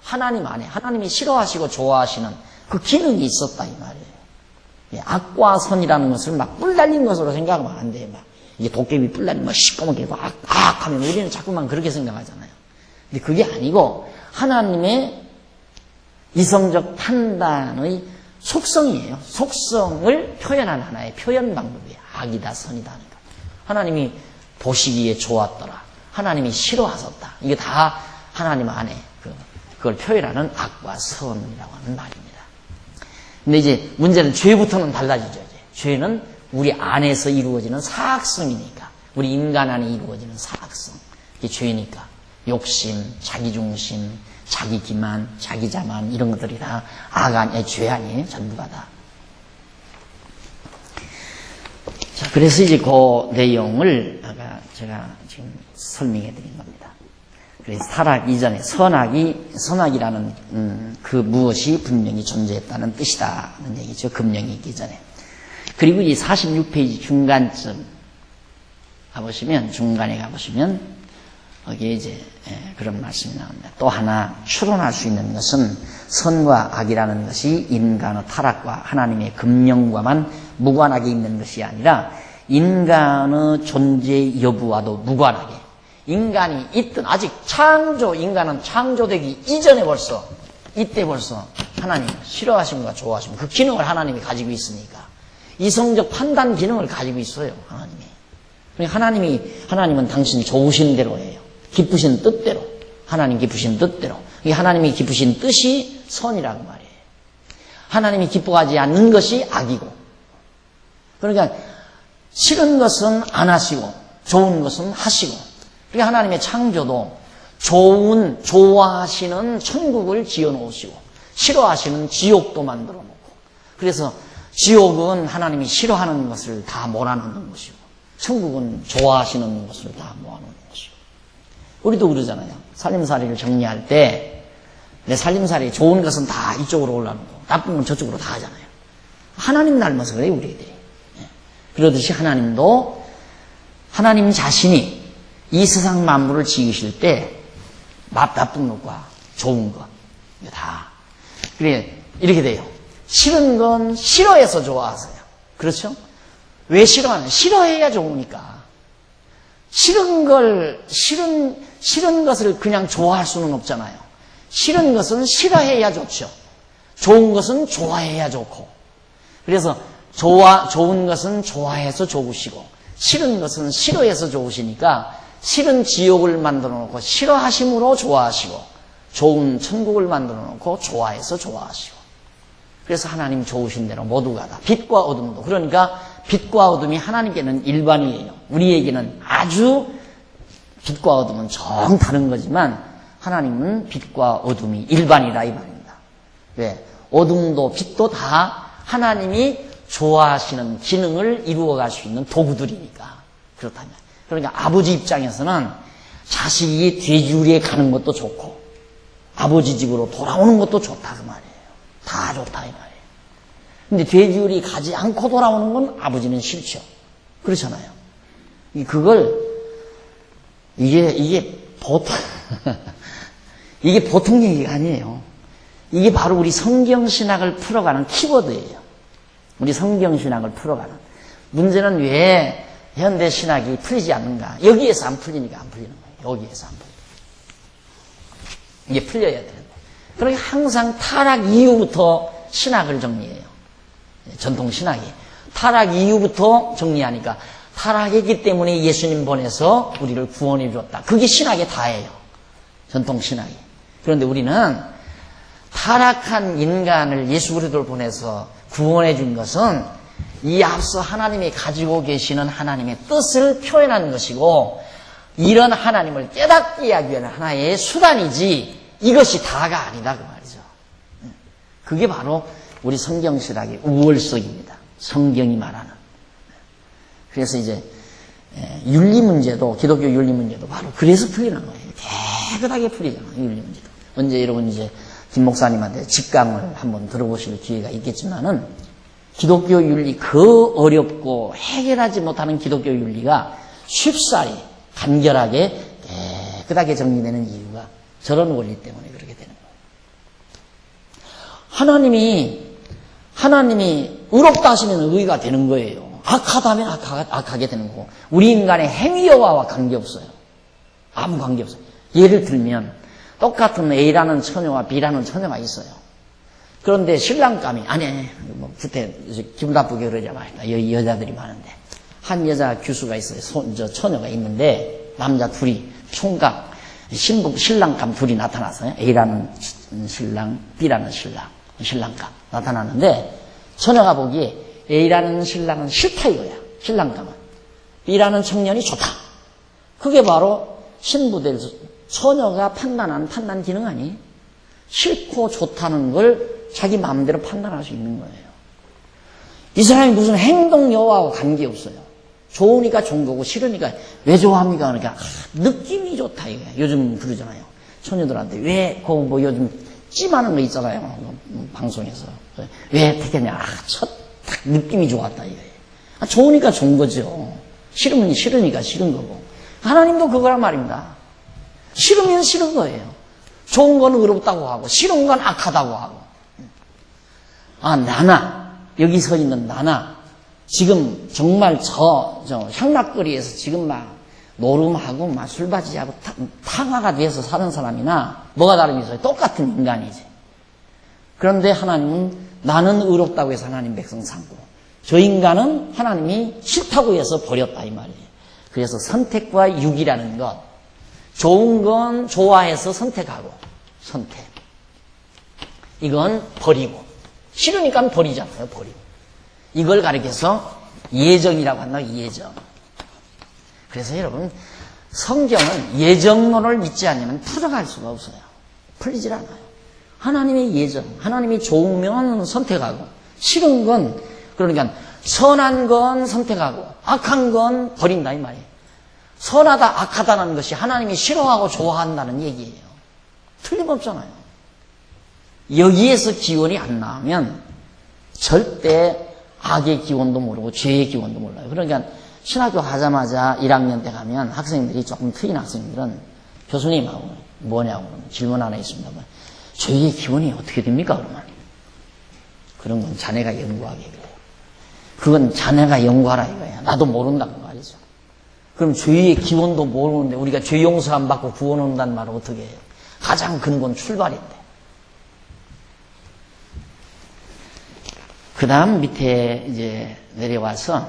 하나님 안에 하나님이 싫어하시고 좋아하시는 그 기능이 있었다 이 말이에요. 악과 선이라는 것을 막 뿔 달린 것으로 생각하면 안 돼요. 막 이게 도깨비 뿔 달린 거 시꺼멓게 악 하면 우리는 자꾸만 그렇게 생각하잖아요. 근데 그게 아니고 하나님의 이성적 판단의 속성이에요. 속성을 표현한 하나의 표현 방법이에요. 악이다 선이다 하니까. 하나님이 보시기에 좋았더라. 하나님이 싫어하셨다. 이게 다 하나님 안에 그걸 표현하는 악과 선이라고 하는 말입니다. 근데 이제 문제는 죄부터는 달라지죠. 이제 죄는 우리 안에서 이루어지는 사악성이니까, 우리 인간 안에 이루어지는 사악성, 이게 죄니까 욕심, 자기중심, 자기기만, 자기자만 이런 것들이 다 악 아니에요, 죄 아니에요, 전부가 다. 자, 그래서 이제 그 내용을 아까 제가 지금 설명해 드린 겁니다. 그래서 타락 이전에 선악이라는 그 무엇이 분명히 존재했다는 뜻이다는 얘기죠. 금령이 있기 전에. 그리고 이 46페이지 중간쯤 중간에 가보시면 거기에 이제 그런 말씀이 나옵니다. 또 하나 추론할 수 있는 것은 선과 악이라는 것이 인간의 타락과 하나님의 금령과만 무관하게 있는 것이 아니라 인간의 존재 여부와도 무관하게, 인간이 있든 아직 인간은 창조되기 이전에 이때 벌써 하나님 싫어하심과 좋아하심, 그 기능을 하나님이 가지고 있으니까, 이성적 판단 기능을 가지고 있어요, 하나님이. 하나님은 당신 좋으신 대로 해요. 기쁘신 뜻대로. 하나님 기쁘신 뜻대로. 하나님이 기쁘신 뜻이 선이라고 말이에요. 하나님이 기뻐하지 않는 것이 악이고. 그러니까 싫은 것은 안 하시고 좋은 것은 하시고. 그러니까 하나님의 창조도 좋아하시는 천국을 지어놓으시고 싫어하시는 지옥도 만들어 놓고. 그래서 지옥은 하나님이 싫어하는 것을 다 몰아넣는 것이고 천국은 좋아하시는 것을 다 모아놓는 것이고. 우리도 그러잖아요. 살림살이를 정리할 때 내 살림살이 좋은 것은 다 이쪽으로 올라오고 나쁜 건 저쪽으로 다 하잖아요. 하나님 닮아서 그래요, 우리들이. 그러듯이 하나님도 하나님 자신이 이 세상 만물을 지으실 때 나쁜 것과 좋은 것 이거 다 그래 이렇게 돼요. 싫은 건 싫어해서 좋아하세요. 그렇죠? 왜 싫어하냐? 싫어해야 좋으니까. 싫은 것을 그냥 좋아할 수는 없잖아요. 싫은 것은 싫어해야 좋죠. 좋은 것은 좋아해야 좋고. 그래서 좋은 것은 좋아해서 좋으시고, 싫은 것은 싫어해서 좋으시니까, 싫은 지옥을 만들어 놓고 싫어하심으로 좋아하시고, 좋은 천국을 만들어 놓고 좋아해서 좋아하시고. 그래서 하나님 좋으신 대로 모두가 다 빛과 어둠도, 그러니까 빛과 어둠이 하나님께는 일반이에요. 우리에게는 아주 빛과 어둠은 정 다른 거지만 하나님은 빛과 어둠이 일반이다 이 말입니다. 왜? 어둠도 빛도 다 하나님이 좋아하시는 기능을 이루어갈 수 있는 도구들이니까. 그렇다면. 그러니까 아버지 입장에서는 자식이 돼지우리에 가는 것도 좋고 아버지 집으로 돌아오는 것도 좋다 그 말이에요. 다 좋다 이 말이에요. 근데 돼지우리 가지 않고 돌아오는 건 아버지는 싫죠. 그렇잖아요. 이게 보통 얘기가 아니에요. 이게 바로 우리 성경신학을 풀어가는 키워드예요. 우리 성경신학을 풀어가는. 문제는 왜 현대신학이 풀리지 않는가? 여기에서 안 풀리니까 안 풀리는 거예요. 여기에서 안 풀리니까. 이게 풀려야 되는데. 그러니까 항상 타락 이후부터 신학을 정리해요. 전통신학이. 타락 이후부터 정리하니까 타락했기 때문에 예수님 보내서 우리를 구원해 주었다. 그게 신학의 다예요. 전통신학이. 그런데 우리는 타락한 인간을 예수 그리스도를 보내서 구원해 준 것은 이 앞서 하나님이 가지고 계시는 하나님의 뜻을 표현하는 것이고 이런 하나님을 깨닫게 하기 위한 하나의 수단이지 이것이 다가 아니다 그 말이죠. 그게 바로 우리 성경신학의 우월성입니다. 성경이 말하는. 그래서 이제 윤리 문제도 기독교 윤리 문제도 바로 그래서 풀리는 거예요. 깨끗하게 풀리잖아요. 윤리 문제도. 언제 여러분 이제 김 목사님한테 직강을 한번 들어보실 기회가 있겠지만은 기독교 윤리 그 어렵고 해결하지 못하는 기독교 윤리가 쉽사리 간결하게 깨끗하게 정리되는 이유가 저런 원리 때문에 그렇게 되는 거예요. 하나님이 의롭다 하시면 의가 되는 거예요. 악하다면 악하게 되는 거고 우리 인간의 행위 여하와 관계없어요. 아무 관계없어요. 예를 들면 똑같은 A라는 처녀와 B라는 처녀가 있어요. 그런데 신랑감이 그때 기분 나쁘게 그러지 말다. 여자들이 많은데 한 여자 교수가 있어요. 처녀가 있는데 남자 둘이 총각 신랑감 둘이 나타나서요. A라는 신랑, B라는 신랑감 나타나는데, 처녀가 보기에 A라는 신랑은 싫다 이거야. 신랑감은. B라는 청년이 좋다. 그게 바로 신부될 처녀가 판단하는 판단 기능 아니에요? 싫고 좋다는 걸 자기 마음대로 판단할 수 있는 거예요. 이 사람이 무슨 행동 여하와 관계없어요. 좋으니까 좋은 거고 싫으니까 왜 좋아합니까? 그러니까 느낌이 좋다 이거야. 요즘 그러잖아요. 처녀들한테 왜 그 뭐 요즘 찜하는 거 있잖아요. 방송에서 왜 택했냐? 딱 느낌이 좋았다 이거예요. 좋으니까 좋은 거죠. 싫으면 싫으니까 싫은 거고. 하나님도 그거란 말입니다. 싫으면 싫은 거예요. 좋은 건 의롭다고 하고 싫은 건 악하다고 하고. 나나 여기 서 있는 나나 지금 정말 저 향락거리에서 지금 막 노름하고 막 술바지하고 탕화가 돼서 사는 사람이나 뭐가 다름이 있어요? 똑같은 인간이지. 그런데 하나님은 나는 의롭다고 해서 하나님 백성 삼고 저 인간은 하나님이 싫다고 해서 버렸다 이 말이에요. 그래서 선택과 육이라는 것, 좋은 건 좋아해서 선택하고 선택, 이건 버리고, 싫으니까 버리잖아요. 버리고. 이걸 가리켜서 예정이라고 한다. 예정. 그래서 여러분, 성경은 예정론을 믿지 않으면 풀어갈 수가 없어요. 풀리질 않아요. 하나님의 예정, 하나님이 좋으면 선택하고 싫은 건, 그러니까 선한 건 선택하고 악한 건 버린다 이 말이에요. 선하다 악하다는 것이 하나님이 싫어하고 좋아한다는 얘기예요. 틀림없잖아요. 여기에서 기원이 안 나오면 절대 악의 기원도 모르고 죄의 기원도 몰라요. 그러니까 신학교 가자마자 1학년 때 가면 학생들이 조금 트인 학생들은 교수님하고 뭐냐고 그러면 질문 하나 있습니다. 죄의 기원이 어떻게 됩니까? 그러면 그런 건 자네가 연구하게 그래요. 그건 자네가 연구하라 이거야. 나도 모른다고 말이죠. 그럼 죄의 기원도 모르는데 우리가 죄 용서 안 받고 구원 온다는 말을 어떻게 해요? 가장 근본 출발인데. 그 다음 밑에 이제 내려와서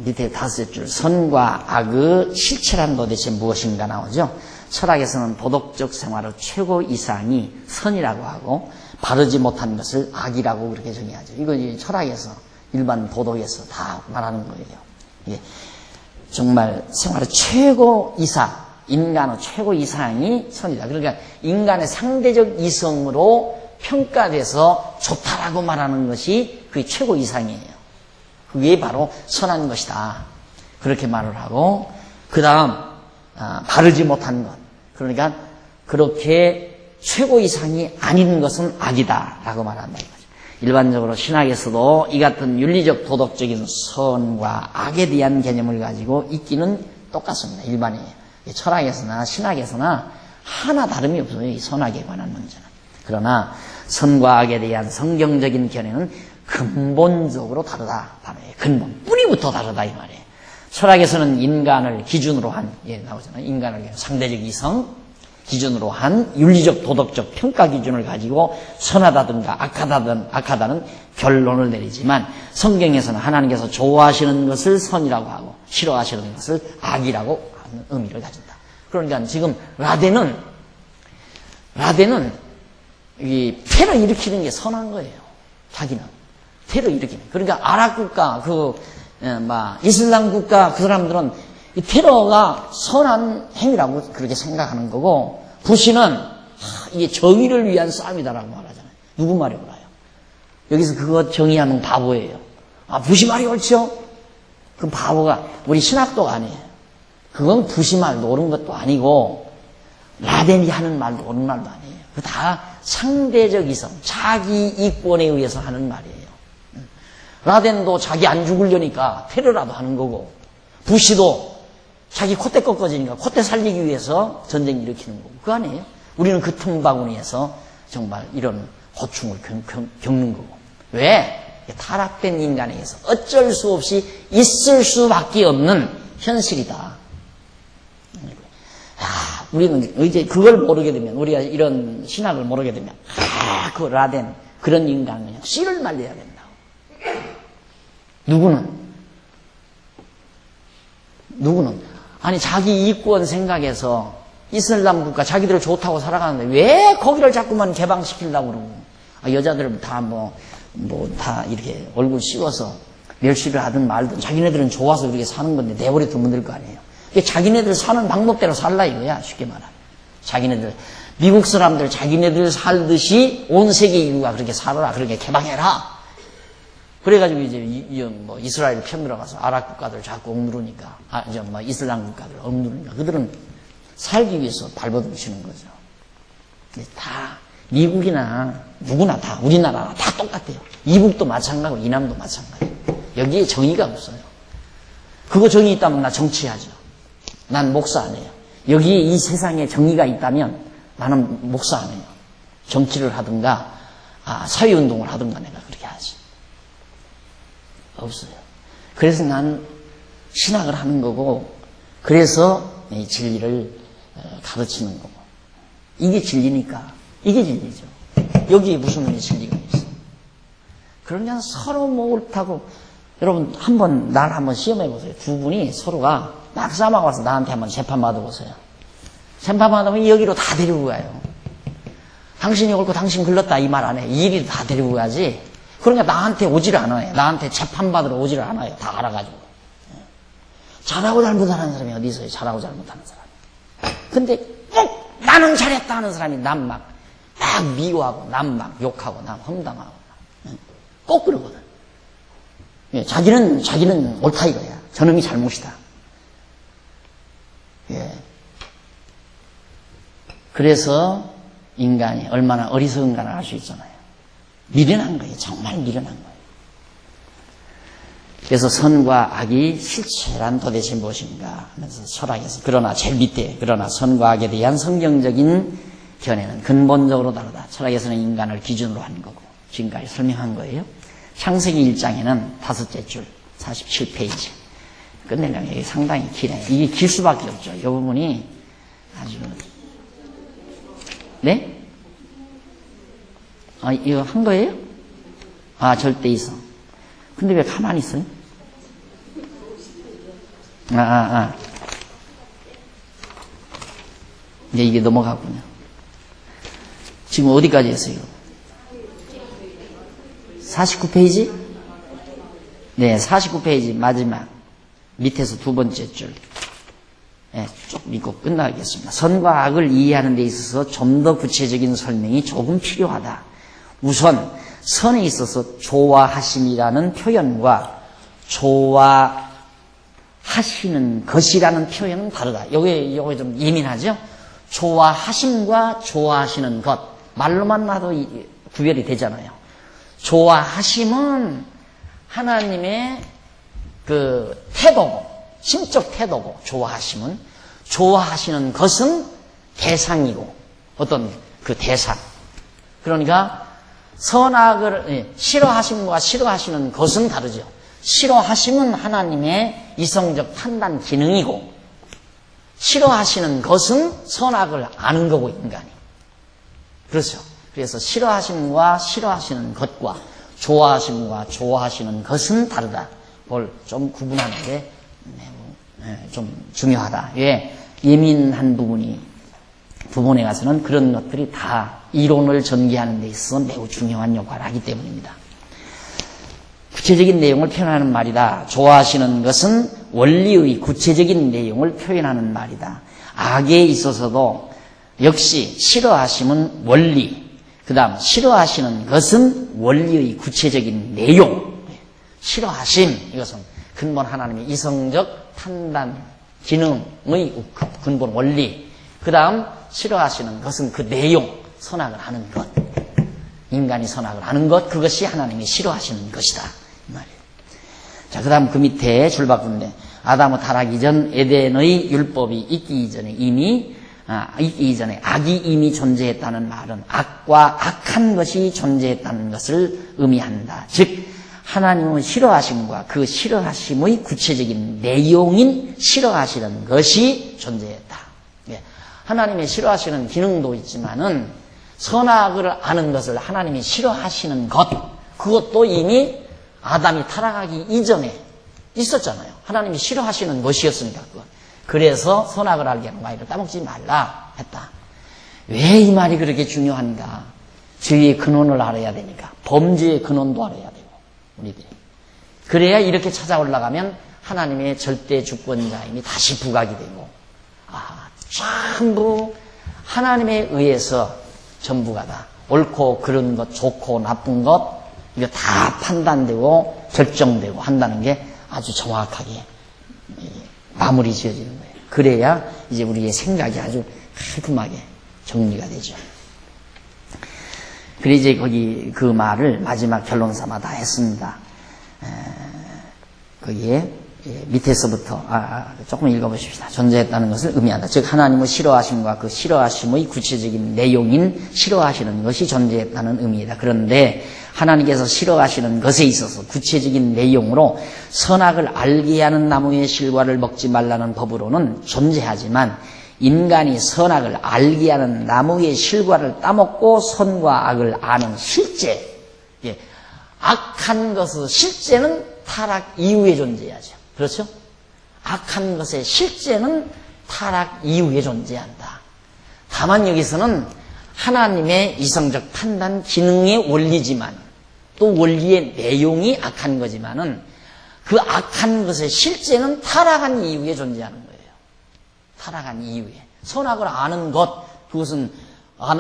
밑에 5줄 선과 악의 실체란 도대체 무엇인가 나오죠. 철학에서는 도덕적 생활의 최고 이상이 선이라고 하고 바르지 못한 것을 악이라고 그렇게 정의하죠. 이거 철학에서 일반 도덕에서 다 말하는 거예요. 이게 정말 생활의 최고 이상, 인간의 최고 이상이 선이다. 그러니까 인간의 상대적 이성으로 평가돼서 좋다라고 말하는 것이 그게 최고 이상이에요. 그게 바로 선한 것이다. 그렇게 말을 하고, 그 다음 바르지 못한 것, 그러니까 그렇게 최고 이상이 아닌 것은 악이다라고 말한다 이거죠. 일반적으로 신학에서도 이 같은 윤리적 도덕적인 선과 악에 대한 개념을 가지고 있기는 똑같습니다. 일반이에요. 철학에서나 신학에서나 하나 다름이 없어요. 이 선악에 관한 문제는. 그러나 선과 악에 대한 성경적인 견해는 근본적으로 다르다. 바로 근본, 뿌리부터 다르다 이 말이에요. 철학에서는 인간을 기준으로 한, 나오잖아요. 인간을 상대적 이성 기준으로 한 윤리적 도덕적 평가 기준을 가지고 선하다든가 악하다는 결론을 내리지만 라성경에서는 하나님께서 좋아하시는 것을 선이라고 하고 싫어하시는 것을 악이라고 하는 의미를 가진다. 그러니까 지금 라덴은 이 테러 일으키는 게 선한 거예요. 자기는 테러 일으키는. 그러니까 아랍 국가 이슬람 국가 그 사람들은 이 테러가 선한 행위라고 그렇게 생각하는 거고, 부시는 이게 정의를 위한 싸움이다라고 말하잖아요. 누구 말이 옳아요? 여기서 그거 정의하는 바보예요. 부시 말이 옳죠? 그 바보가 우리 신학도가 아니에요. 그건 부시 말도 옳은 것도 아니고 라덴이 하는 말도 옳은 말도 아니에요. 그 다 상대적 이성, 자기 이권에 의해서 하는 말이에요. 라덴도 자기 안 죽으려니까 테러라도 하는 거고, 부시도 자기 콧대 꺾어지니까 콧대 살리기 위해서 전쟁 일으키는 거고, 그거 아니에요? 우리는 그 틈바구니에서 정말 이런 고충을 겪는 거고. 왜? 타락된 인간에 의해서 어쩔 수 없이 있을 수밖에 없는 현실이다. 우리는 이제 그걸 모르게 되면, 우리가 이런 신학을 모르게 되면, 그 라덴, 그런 인간은 그냥 씨를 말려야 된다고. 누구는 아니 자기 이권 생각해서 이슬람 국가 자기들 좋다고 살아가는데 왜 거기를 자꾸만 개방시키려고 그러고 여자들은 다 다 이렇게 얼굴 씌워서 멸시를 하든 말든 자기네들은 좋아서 그렇게 사는 건데 내버려 두면 될 거 아니에요. 자기네들 사는 방법대로 살라 이거야. 쉽게 말하면 자기네들 미국 사람들 자기네들 살듯이 온 세계 인류가 그렇게 살아라. 그렇게 개방해라. 그래가지고 이제 이스라엘 편 들어가서 아랍 국가들 자꾸 억누르니까 이슬람 국가들 억누르니까 그들은 살기 위해서 발버둥치는 거죠. 다 미국이나 누구나 다 우리나라 다 똑같아요. 이북도 마찬가지고 이남도 마찬가지고 여기에 정의가 없어요. 그거 정의 있다면 나 정치하죠. 난 목사 안 해요. 여기에 이 세상에 정의가 있다면 나는 목사 안 해요. 정치를 하든가 사회운동을 하든가 내가 그렇게 하지. 없어요. 그래서 난 신학을 하는 거고 그래서 이 진리를 가르치는 거고 이게 진리니까 이게 진리죠. 여기에 무슨 진리가 있어. 그러면 서로 옳다고 여러분 날 한번 시험해 보세요. 두 분이 서로가 막 싸움하고 와서 나한테 한번 재판 받아보세요. 재판 받으면 여기로 다 데리고 가요. 당신이 옳고 당신 글렀다 이 말 안 해. 이 일이 다 데리고 가지. 그러니까 나한테 오지를 않아요. 나한테 재판받으러 오지를 않아요. 다 알아가지고. 잘하고 잘못하는 사람이 어디 있어요? 잘하고 잘못하는 사람이. 근데 꼭 나는 잘했다 하는 사람이 남 막 미워하고 남 막 욕하고 남 험담하고 꼭 그러거든. 자기는 옳다 이거야. 저놈이 잘못이다. 그래서 인간이 얼마나 어리석은가를 알 수 있잖아요. 미련한 거예요. 정말 미련한 거예요. 그래서 선과 악이 실체란 도대체 무엇인가 하면서 철학에서 그러나 제일 밑에 그러나 선과 악에 대한 성경적인 견해는 근본적으로 다르다. 철학에서는 인간을 기준으로 한 거고 지금까지 설명한 거예요. 창세기 1장에는 5째 줄 47페이지 끝내려면 이게 상당히 기네. 이게 길 수밖에 없죠. 이 부분이 아주 네? 이거 한 거예요? 절대 이성. 근데 왜 가만히 있어요? 이제 이게 넘어가군요. 지금 어디까지 했어요? 49페이지? 네, 49페이지 마지막 밑에서 두 번째 줄. 쭉 읽고 끝나겠습니다. 선과 악을 이해하는 데 있어서 좀 더 구체적인 설명이 조금 필요하다. 우선 선에 있어서 좋아하심이라는 표현과 좋아하시는 것이라는 표현은 다르다. 요게 좀 예민하죠? 좋아하심과 좋아하시는 것. 말로만 놔도 구별이 되잖아요. 좋아하심은 하나님의 그 태도고, 심적 태도고, 좋아하심은. 좋아하시는 것은 대상이고, 어떤 그 대상. 그러니까 선악을 싫어하심과 싫어하시는 것은 다르죠. 싫어하심은 하나님의 이성적 판단 기능이고 싫어하시는 것은 선악을 아는 거고 인간이. 그렇죠. 그래서 싫어하심과 싫어하시는 것과 좋아하심과 좋아하시는 것은 다르다. 그걸 좀 구분하는 게 좀 중요하다. 왜? 예민한 부분에 가서는 그런 것들이 다 이론을 전개하는 데 있어서 매우 중요한 역할을 하기 때문입니다. 구체적인 내용을 표현하는 말이다. 좋아하시는 것은 원리의 구체적인 내용을 표현하는 말이다. 악에 있어서도 역시 싫어하심은 원리, 그 다음 싫어하시는 것은 원리의 구체적인 내용. 싫어하심, 이것은 근본 하나님의 이성적 판단 기능의 근본 원리. 그 다음 싫어하시는 것은 그 내용, 선악을 하는 것. 인간이 선악을 하는 것, 그것이 하나님이 싫어하시는 것이다. 이 말이에요. 자, 그 다음 그 밑에 줄 바꾼데, 아담을 타락하기 전 에덴의 율법이 있기 이전에 악이 이미 존재했다는 말은 악과 악한 것이 존재했다는 것을 의미한다. 즉, 하나님은 싫어하심과 그 싫어하심의 구체적인 내용인 싫어하시는 것이 존재했다. 하나님의 싫어하시는 기능도 있지만은 선악을 아는 것을 하나님이 싫어하시는 것, 그것도 이미 아담이 타락하기 이전에 있었잖아요. 하나님이 싫어하시는 것이었으니까 그건. 그래서 선악을 알게 하는 과일을 따먹지 말라. 했다. 왜 이 말이 그렇게 중요한가? 죄의 근원을 알아야 되니까. 범죄의 근원도 알아야 되고, 우리들이. 그래야 이렇게 찾아 올라가면 하나님의 절대 주권자임이 다시 부각이 되고, 전부 하나님에 의해서 전부가 다 옳고 그른 것, 좋고 나쁜 것, 이거 다 판단되고 결정되고 한다는 게 아주 정확하게 마무리 지어지는 거예요. 그래야 이제 우리의 생각이 아주 깔끔하게 정리가 되죠. 그래 이제 거기 그 말을 마지막 결론 삼아 다 했습니다. 거기에 밑에서부터 조금 읽어보십시다. 존재했다는 것을 의미한다. 즉 하나님의 싫어하심과 그 싫어하심의 구체적인 내용인 싫어하시는 것이 존재했다는 의미이다. 그런데 하나님께서 싫어하시는 것에 있어서 구체적인 내용으로 선악을 알게 하는 나무의 실과를 먹지 말라는 법으로는 존재하지만 인간이 선악을 알게 하는 나무의 실과를 따먹고 선과 악을 아는 실제, 악한 것의 실제는 타락 이후에 존재하죠. 그렇죠? 악한 것의 실제는 타락 이후에 존재한다. 다만 여기서는 하나님의 이성적 판단 기능의 원리지만 또 원리의 내용이 악한 거지만은 그 악한 것의 실제는 타락한 이후에 존재하는 거예요. 타락한 이후에. 선악을 아는 것, 그것은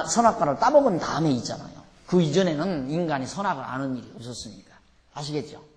선악과를 따먹은 다음에 있잖아요. 그 이전에는 인간이 선악을 아는 일이 없었으니까. 아시겠죠?